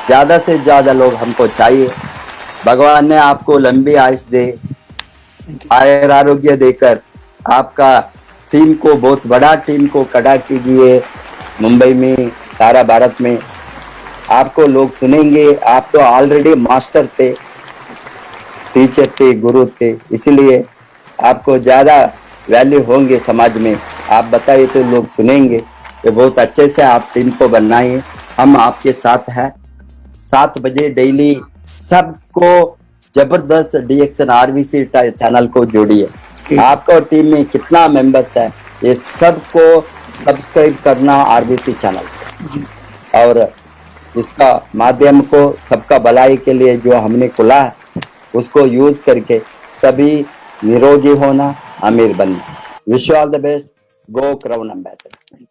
ज्यादा से ज्यादा लोग हमको चाहिए। भगवान ने आपको लंबी आयुष दे, आयुर आरोग्य देकर आपका टीम को, बहुत बड़ा टीम को खड़ा कीजिए। मुंबई में, सारा भारत में आपको लोग सुनेंगे। आप तो ऑलरेडी मास्टर थे, टीचर थे, गुरु थे, इसलिए आपको ज्यादा वैल्यू होंगे समाज में। आप बताइए तो लोग सुनेंगे। ये बहुत अच्छे से आप टीम को बनाइए, हम आपके साथ हैं। 7 बजे डेली सबको जबरदस्त डीएक्शन आरबीसी चैनल को जोड़िए। आपका टीम में कितना मेंबर्स है, ये सबको सब्सक्राइब करना आरबीसी चैनल, और इसका माध्यम को सबका भलाई के लिए जो हमने खुला है उसको यूज करके सभी निरोगी होना, अमीर बनना। Wish you all the best. Go crown ambassador.